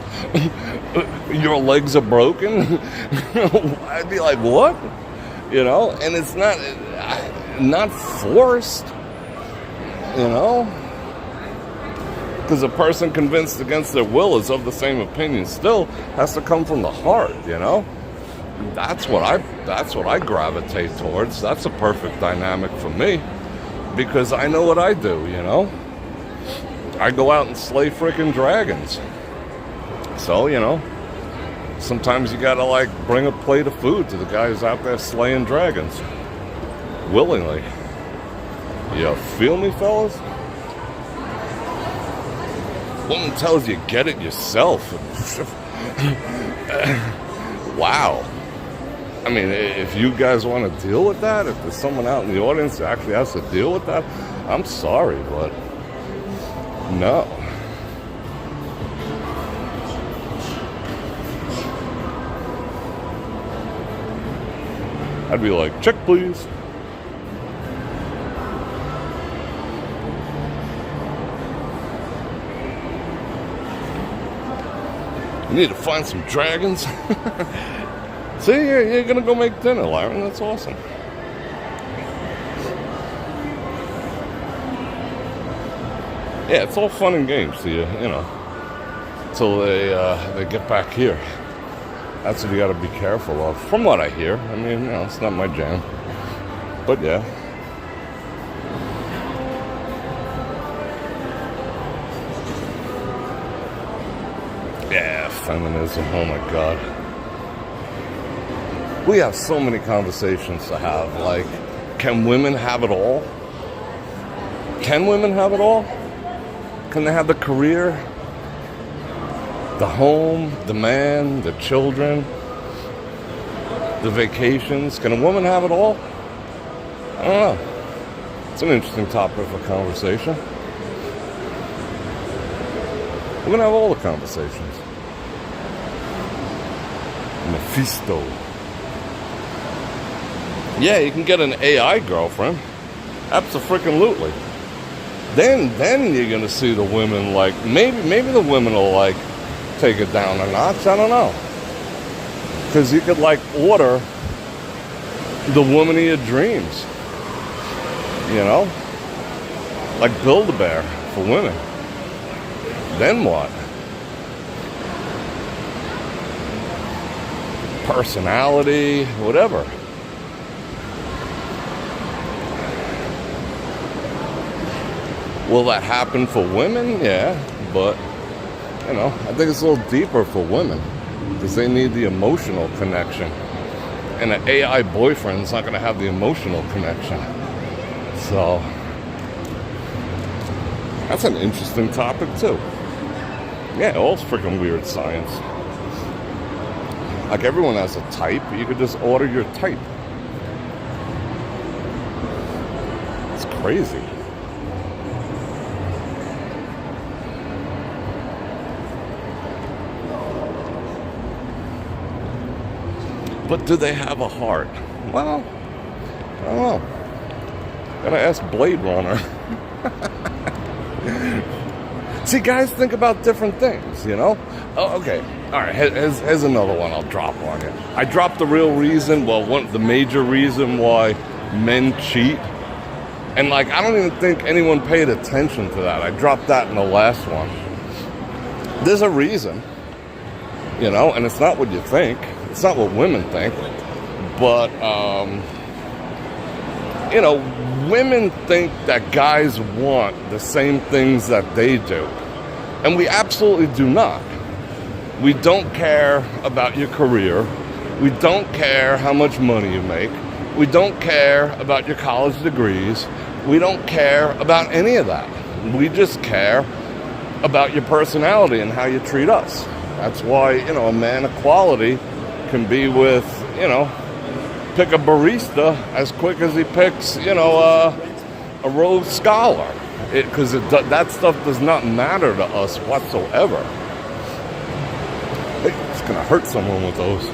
Your legs are broken? I'd be like, what? And it's not forced. Because a person convinced against their will is of the same opinion still has to come from the heart, That's what I gravitate towards. That's a perfect dynamic for me because I know what I do, I go out and slay freaking dragons. So, sometimes you gotta bring a plate of food to the guys out there slaying dragons. Willingly. You feel me, fellas? Woman tells you, get it yourself. Wow. I mean, if you guys want to deal with that, if there's someone out in the audience that actually has to deal with that, I'm sorry, but no. I'd be like, check please. You need to find some dragons. See, you're going to go make dinner, Lyron. That's awesome. Yeah, it's all fun and games to until they get back here. That's what you got to be careful of. From what I hear. I mean, it's not my jam. But yeah. Yeah, feminism. Oh my God. We have so many conversations to have. Like, can women have it all? Can women have it all? Can they have the career? The home, the man, the children, the vacations. Can a woman have it all? I don't know. It's an interesting topic for conversation. We're going to have all the conversations. Mephisto. Yeah, you can get an AI girlfriend. Abso-freaking-lutely. Then you're going to see the women, like, maybe the women will, like, take it down a notch. I don't know. Because you could, like, order the woman of your dreams. You know? Like Build-A-Bear for women. Then what? Personality, whatever. Will that happen for women? Yeah, but, you know, I think it's a little deeper for women because they need the emotional connection. And an AI boyfriend's not going to have the emotional connection. So, that's an interesting topic, too. Yeah, all freaking weird science. Like, everyone has a type. You could just order your type. It's crazy. But do they have a heart? Well, I don't know. Gotta ask Blade Runner. See, guys think about different things, you know? Oh, okay. All right, here's another one I'll drop on you. I dropped the real reason, the major reason why men cheat. And, like, I don't even think anyone paid attention to that. I dropped that in the last one. There's a reason, you know, and it's not what you think. It's not what women think. But, you know, women think that guys want the same things that they do. And we absolutely do not. We don't care about your career. We don't care how much money you make. We don't care about your college degrees. We don't care about any of that. We just care about your personality and how you treat us. That's why, you know, a man of quality can be with, you know, pick a barista as quick as he picks, you know, a Rhodes Scholar. Because that stuff does not matter to us whatsoever. It's going to hurt someone with those.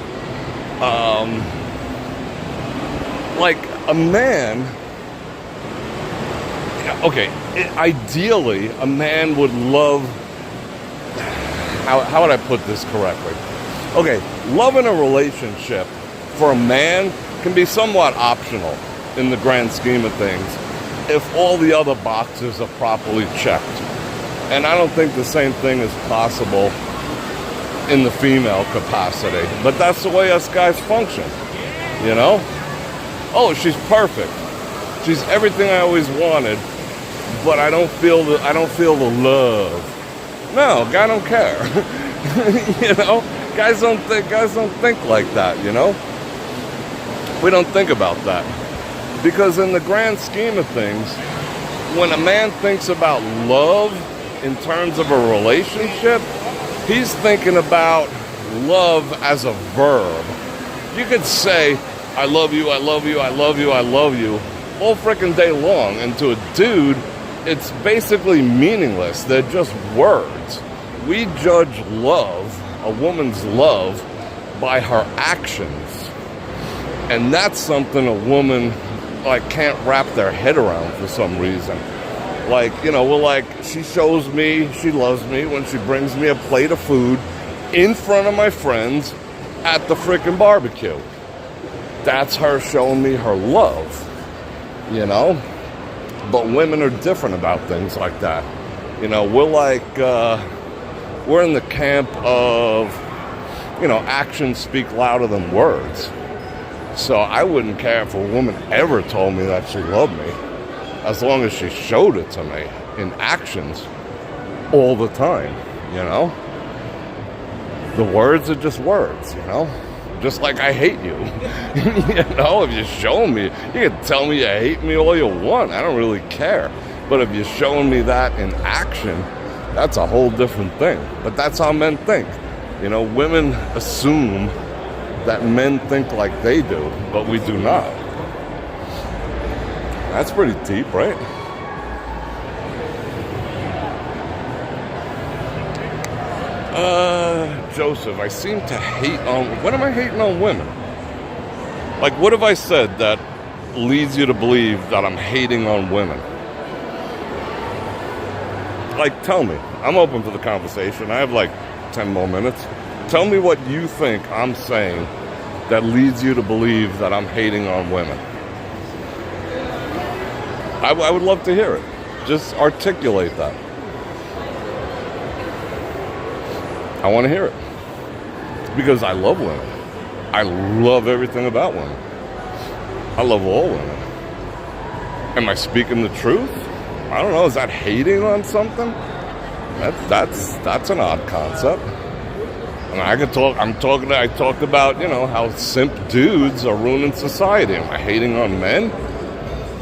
Like, a man... Okay, ideally, a man would love... How would I put this correctly? Okay, love in a relationship for a man can be somewhat optional in the grand scheme of things if all the other boxes are properly checked. And I don't think the same thing is possible in the female capacity. But that's the way us guys function, you know? Oh, she's perfect. She's everything I always wanted, but I don't feel the love. No, guy don't care. You know? Guys don't think like that, you know? We don't think about that. Because in the grand scheme of things, when a man thinks about love in terms of a relationship, he's thinking about love as a verb. You could say, I love you, I love you, I love you, I love you, all freaking day long. And to a dude, it's basically meaningless. They're just words. We judge love, a woman's love, by her actions. And that's something a woman, like, can't wrap their head around for some reason. Like, you know, she shows me she loves me when she brings me a plate of food in front of my friends at the frickin' barbecue. That's her showing me her love, you know? But women are different about things like that. You know, we're in the camp of, you know, actions speak louder than words. So I wouldn't care if a woman ever told me that she loved me, as long as she showed it to me in actions all the time, you know? The words are just words, you know? Just like I hate you. You know, if you show me, you can tell me you hate me all you want. I don't really care. But if you're showing me that in action, that's a whole different thing. But that's how men think. You know, women assume that men think like they do, but we do not. That's pretty deep, right? Joseph, I seem to hate on... What am I hating on women? Like, what have I said that leads you to believe that I'm hating on women? Like, tell me. I'm open for the conversation. I have like 10 more minutes. Tell me what you think I'm saying that leads you to believe that I'm hating on women. I would love to hear it. Just articulate that. I want to hear it. Because I love women. I love everything about women. I love all women. Am I speaking the truth? I don't know. Is that hating on something? That's an odd concept. I mean, I talked about, you know, how simp dudes are ruining society. Am I hating on men?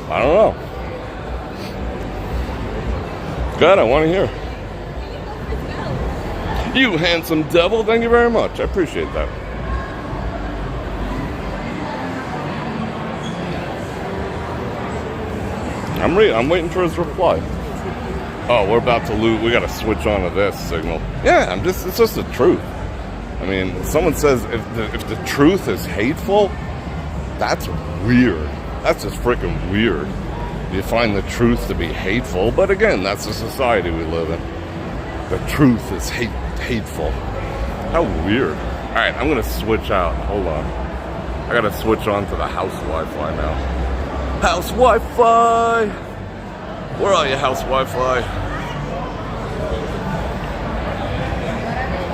I don't know. God, I want to hear. You handsome devil, thank you very much. I appreciate that. I'm waiting for his reply. Oh, we're about to lose. We got to switch on to this signal. Yeah, it's just the truth. I mean, someone says if the truth is hateful, that's weird. That's just freaking weird. You find the truth to be hateful, but again, that's the society we live in. The truth is hateful. How weird. All right, I'm gonna switch out. Hold on. I gotta switch on to the house Wi-Fi now. House Wi-Fi. Where are you, house Wi-Fi?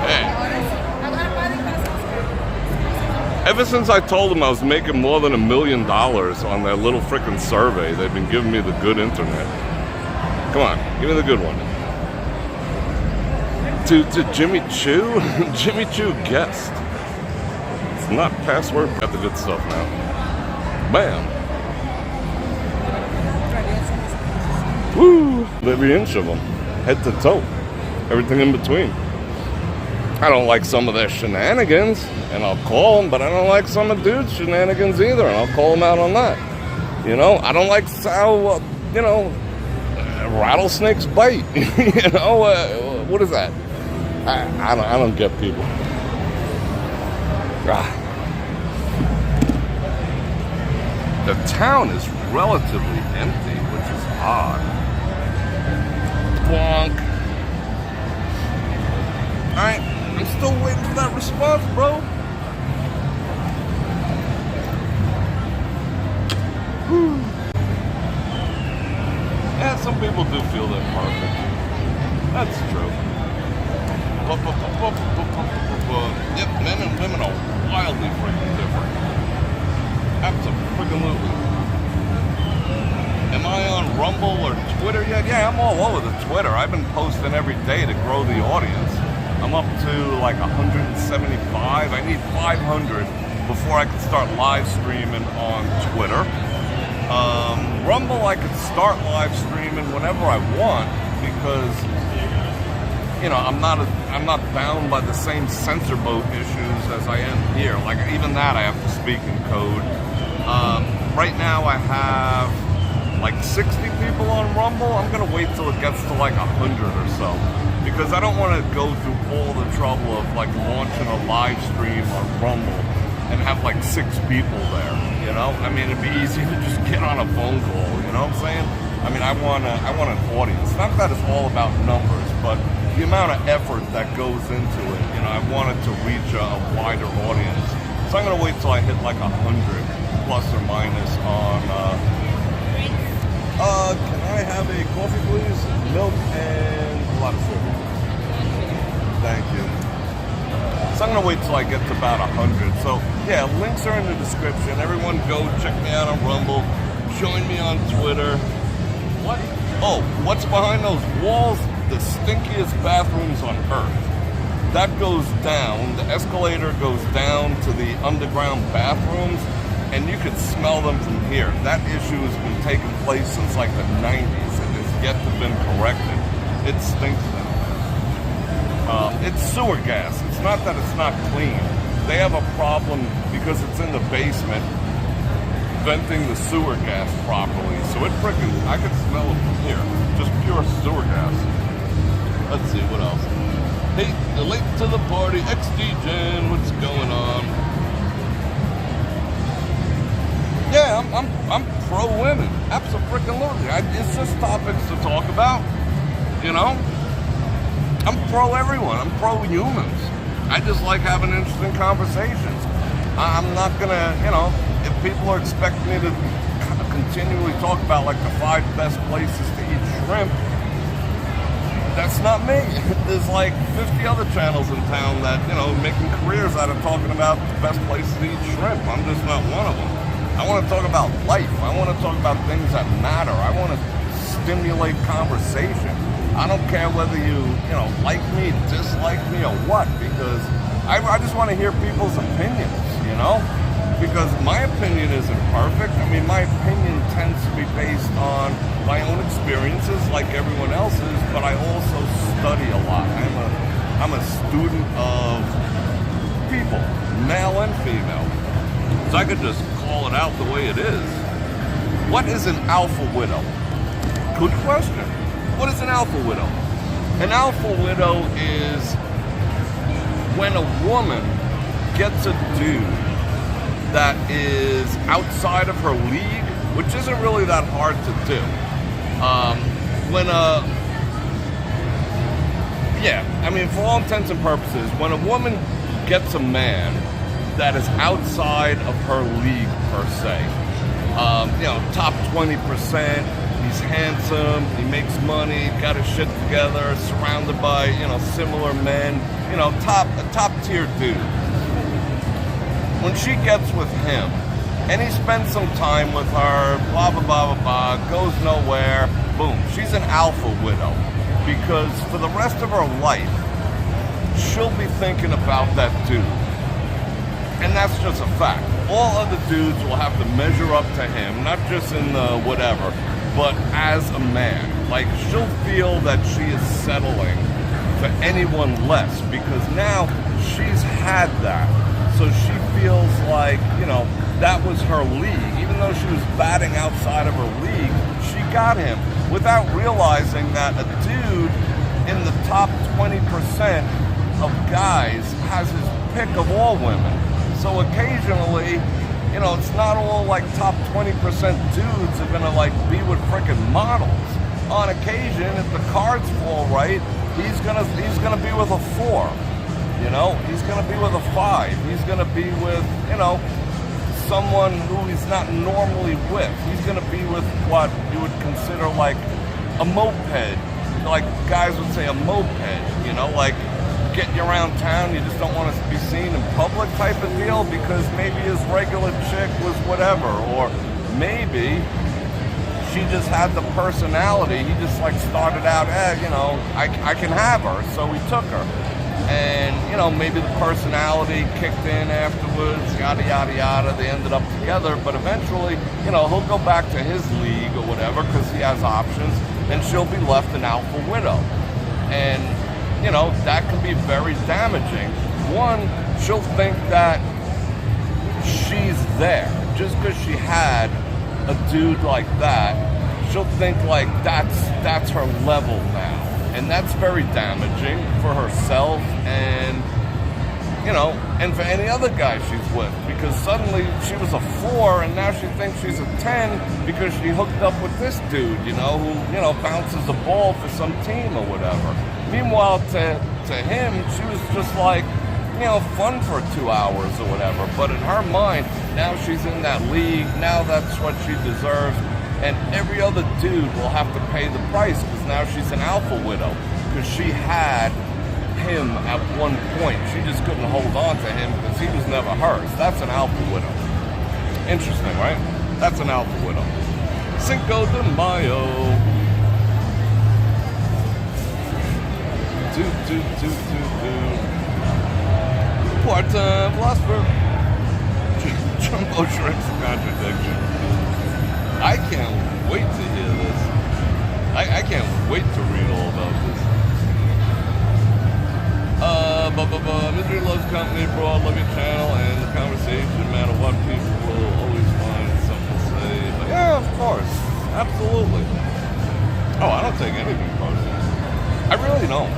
Hey. Ever since I told them I was making more than $1 million on their little frickin' survey, they've been giving me the good internet. Come on, give me the good one. To Jimmy Choo? Jimmy Choo guest. It's not password. Got the good stuff now. Bam. Woo! Every inch of them. Head to toe. Everything in between. I don't like some of their shenanigans, and I'll call them, but I don't like some of dudes' shenanigans either, and I'll call them out on that. You know, I don't like how, rattlesnakes bite. You know, what is that? I don't get people. The town is relatively empty, which is odd. Bonk. Alright, I'm still waiting for that response, bro. Whew. Yeah, some people do feel they're perfect. That's true. Yep, men and women are wildly freaking different. Absolutely. Am I on Rumble or Twitter yet? Yeah, I'm all over the Twitter. I've been posting every day to grow the audience. I'm up to like 175. I need 500 before I can start live streaming on Twitter. Rumble, I could start live streaming whenever I want because, you know, I'm not bound by the same censor boat issues as I am here. Like, even that I have to speak in code. Right now I have like 60 people on Rumble. I'm gonna wait till it gets to like 100 or so, because I don't want to go through all the trouble of like launching a live stream on Rumble and have like 6 people there. You know, I mean, it'd be easy to just get on a phone call. You know what I'm saying? I mean, I want an audience. Not that it's all about numbers, but the amount of effort that goes into it. You know, I want it to reach a wider audience. So I'm gonna wait till I hit like 100 plus or minus on. Can I have a coffee, please? Milk and a lot of sugar. Thank you. So I'm gonna wait till I get to about 100. So yeah, links are in the description. Everyone go check me out on Rumble. Join me on Twitter. What? Oh, what's behind those walls? The stinkiest bathrooms on earth. That goes down. The escalator goes down to the underground bathrooms, and you could smell them from here. That issue has been taking place since like the 90s and has yet to been corrected. It stinks down there. It's sewer gas. It's not that it's not clean. They have a problem because it's in the basement, venting the sewer gas properly. So it freaking, I could smell it from here. Just pure sewer gas. Let's see, what else? Hey, late to the party, XD-Gen, what's going on? Yeah, I'm pro-women. Absolutely. It's just topics to talk about, you know? I'm pro-everyone. I'm pro-humans. I just like having interesting conversations. I'm not gonna, you know, if people are expecting me to continually talk about like the 5 best places to eat shrimp, that's not me. There's like 50 other channels in town that, you know, making careers out of talking about the best places to eat shrimp. I'm just not one of them. I want to talk about life. I want to talk about things that matter. I want to stimulate conversation. I don't care whether you know, like me, dislike me, or what, because I just want to hear people's opinions, you know? Because my opinion isn't perfect. I mean, my opinion tends to be based on my own experiences like everyone else's, but I also study a lot. I'm a student of people, male and female. So I could just call it out the way it is. What is an alpha widow? Good question. What is an alpha widow? An alpha widow is when a woman gets a dude that is outside of her league, which isn't really that hard to do. I mean, for all intents and purposes, when a woman gets a man that is outside of her league per se, you know, top 20%, he's handsome, he makes money, got his shit together, surrounded by, you know, similar men, you know, a top tier dude. When she gets with him, and he spends some time with her, blah, blah, blah, blah, blah, goes nowhere, boom, she's an alpha widow. Because for the rest of her life, she'll be thinking about that dude. And that's just a fact. All other dudes will have to measure up to him, not just in the whatever, but as a man. Like, she'll feel that she is settling for anyone less because now she's had that. So she feels like, you know, that was her league. Even though she was batting outside of her league, she got him without realizing that a dude in the top 20% of guys has his pick of all women. So occasionally, you know, it's not all like top 20% dudes are gonna like be with frickin' models. On occasion, if the cards fall right, he's gonna be with a 4. You know, he's gonna be with a 5. He's gonna be with, you know, someone who he's not normally with. He's gonna be with what you would consider like a moped. Like guys would say a moped, you know, like getting you around town, you just don't want to be seen in public type of deal because maybe his regular chick was whatever, or maybe she just had the personality. He just like started out, you know, I can have her, so we took her. And, you know, maybe the personality kicked in afterwards, yada, yada, yada. They ended up together, but eventually, you know, he'll go back to his league or whatever because he has options, and she'll be left an alpha widow. And, you know, that can be very damaging. One, she'll think that she's there. Just because she had a dude like that, she'll think like that's her level now. And that's very damaging for herself and, you know, and for any other guy she's with. Because suddenly she was a 4 and now she thinks she's a 10 because she hooked up with this dude, you know, who, you know, bounces the ball for some team or whatever. Meanwhile, to him, she was just like, you know, fun for 2 hours or whatever. But in her mind, now she's in that league. Now that's what she deserves. And every other dude will have to pay the price because now she's an alpha widow. Because she had him at one point. She just couldn't hold on to him because he was never hers. That's an alpha widow. Interesting, right? That's an alpha widow. Cinco de Mayo. Part-time philosopher. Jumbo Shrek's a contradiction. I can't wait to hear this. I can't wait to read all about this. Misery loves company, broad, love your channel and the conversation, no matter what, people will always find something to say. But yeah, of course. Absolutely. Oh, I don't take anything personally. I really don't.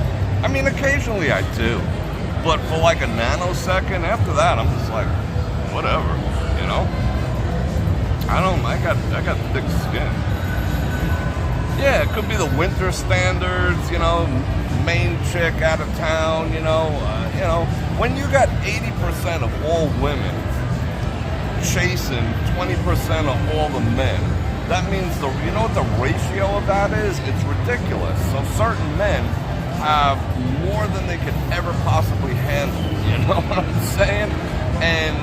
I mean, occasionally I do. But for like a nanosecond, after that, I'm just like, whatever, you know? I got thick skin. Yeah, it could be the winter standards, you know, main chick out of town, you know, when you got 80% of all women chasing 20% of all the men, that means you know what the ratio of that is? It's ridiculous. So certain men have more than they could ever possibly handle, you know what I'm saying? And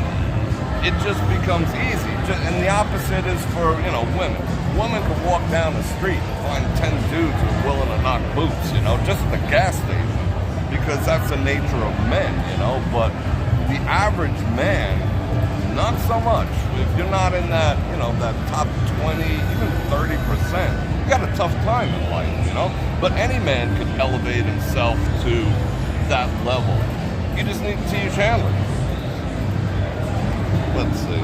it just becomes easy. And the opposite is for, you know, women. Women can walk down the street and find 10 dudes who are willing to knock boots, you know, just at the gas station. Because that's the nature of men, you know. But the average man, not so much. If you're not in that, you know, that top 20, even 30%, you got a tough time in life, you know. But any man could elevate himself to that level. You just need to teach handling. Let's see.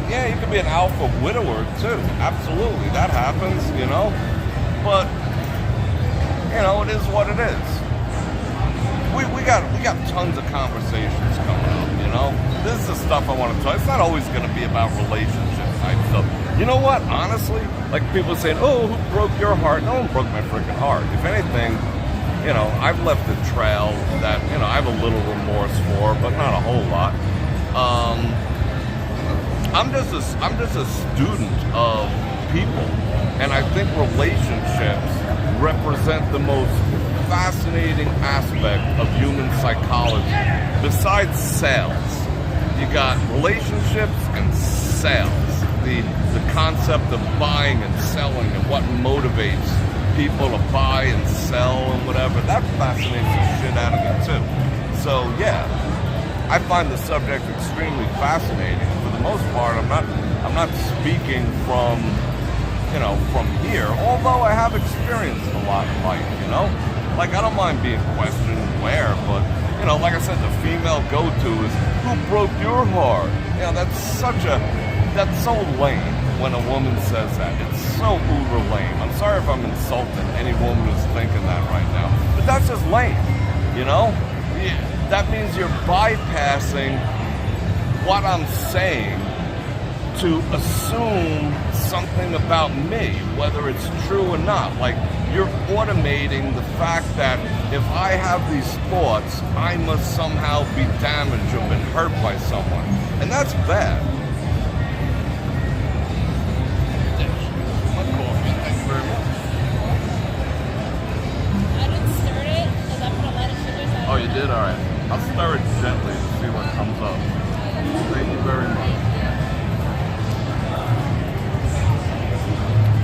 Yeah, you could be an alpha widower too. Absolutely, that happens, you know. But you know, it is what it is. We got tons of conversations coming up, you know. This is the stuff I want to talk. It's not always going to be about relationship type stuff. You know what? Honestly, like people saying, "Oh, who broke your heart?" No one broke my freaking heart. If anything, you know, I've left a trail that, you know, I have a little remorse for, but not a whole lot. I'm just a student of people, and I think relationships represent the most fascinating aspect of human psychology. Besides sales, you got relationships and sales. The concept of buying and selling and what motivates people to buy and sell and whatever, that fascinates the shit out of me too. So yeah, I find the subject extremely fascinating. For the most part, I'm not speaking from, you know, from here, although I have experienced a lot in life, you know? Like, I don't mind being questioned where, but, you know, like I said, the female go-to is, who broke your heart? You know, that's so lame when a woman says that. It's so uber lame. I'm sorry if I'm insulting any woman who's thinking that right now, but that's just lame, you know? That means you're bypassing what I'm saying to assume something about me, whether it's true or not. Like, you're automating the fact that if I have these thoughts, I must somehow be damaged or been hurt by someone. And that's bad. My coffee, thank you very much. I didn't stir it because I put a lot of sugar. So Oh, you did? All right. I'll stir it gently to see what comes up. Thank you very much.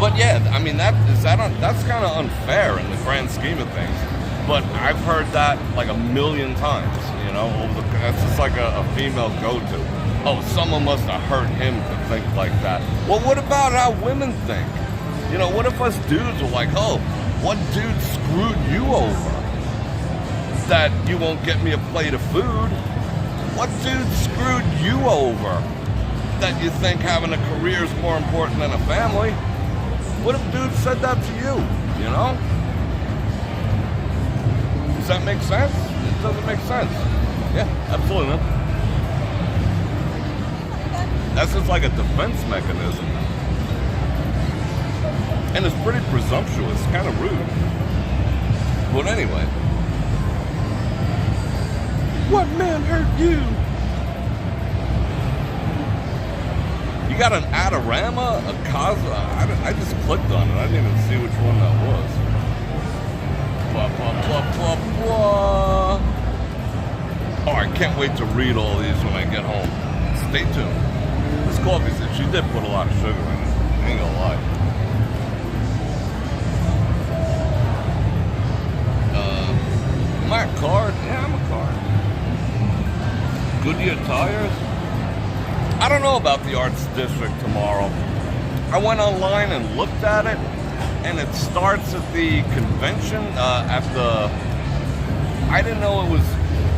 But yeah, I mean, that's kind of unfair in the grand scheme of things. But I've heard that like a million times, you know. That's just like a female go-to. Oh, someone must have hurt him to think like that. Well, what about how women think? You know, what if us dudes were like, oh, what dude screwed you over that you won't get me a plate of food? What dude screwed you over that you think having a career is more important than a family? What if dude said that to you, you know? Does that make sense? It doesn't make sense. Yeah, absolutely not. That's just like a defense mechanism. And it's pretty presumptuous, kind of rude. But anyway. What man hurt you? You got an Adorama, a Casa. I just clicked on it. I didn't even see which one that was. Blah, blah, blah, blah, blah. Oh, I can't wait to read all these when I get home. Stay tuned. This coffee, she did put a lot of sugar in it. I ain't gonna lie. Am I a card? Yeah, I'm a card. Goodyear tires? I don't know about the Arts District tomorrow. I went online and looked at it, and it starts at the convention, I didn't know it was,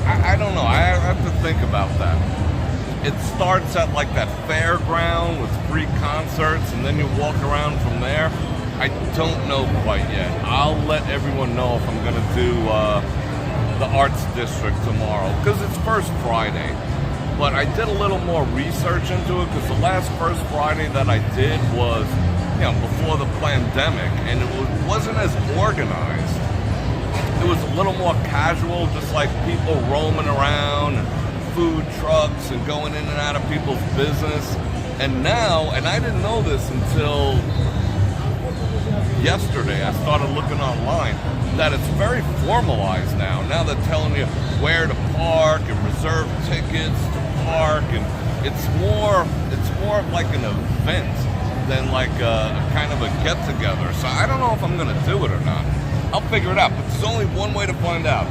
I don't know, I have to think about that. It starts at like that fairground with free concerts, and then you walk around from there. I don't know quite yet. I'll let everyone know if I'm going to do the Arts District tomorrow, because it's First Friday. But I did a little more research into it, because the last First Friday that I did was, before the pandemic, and it wasn't as organized. It was a little more casual, just like people roaming around, and food trucks, and going in and out of people's business. And now, and I didn't know this until yesterday, I started looking online, that it's very formalized now. Now they're telling you where to park and reserve tickets to park, and it's more of like an event than like a kind of a get-together. So I don't know if I'm going to do it or not. I'll figure it out, but there's only one way to find out.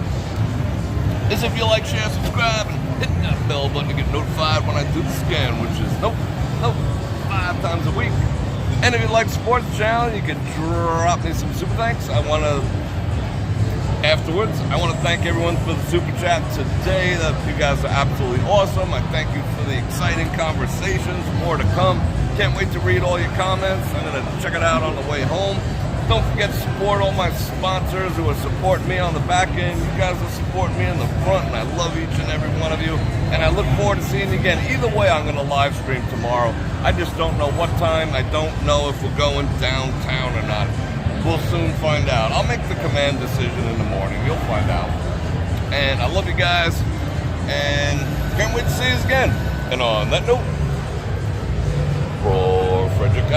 Is if you like, share, subscribe, and hit that bell button to get notified when I do the scan, which is 5 times a week. And if you like to support the channel, you can drop me some super thanks. Afterwards, I want to thank everyone for the super chat today. You guys are absolutely awesome. I thank you for the exciting conversations. More to come. Can't wait to read all your comments. I'm going to check it out on the way home. Don't forget to support all my sponsors who are supporting me on the back end. You guys are supporting me in the front, and I love each and every one of you. And I look forward to seeing you again. Either way, I'm going to live stream tomorrow. I just don't know what time. I don't know if we're going downtown or not. We'll soon find out. I'll make the command decision in the morning. You'll find out. And I love you guys. And can't wait to see you again. And on that note, Bror Fredrik.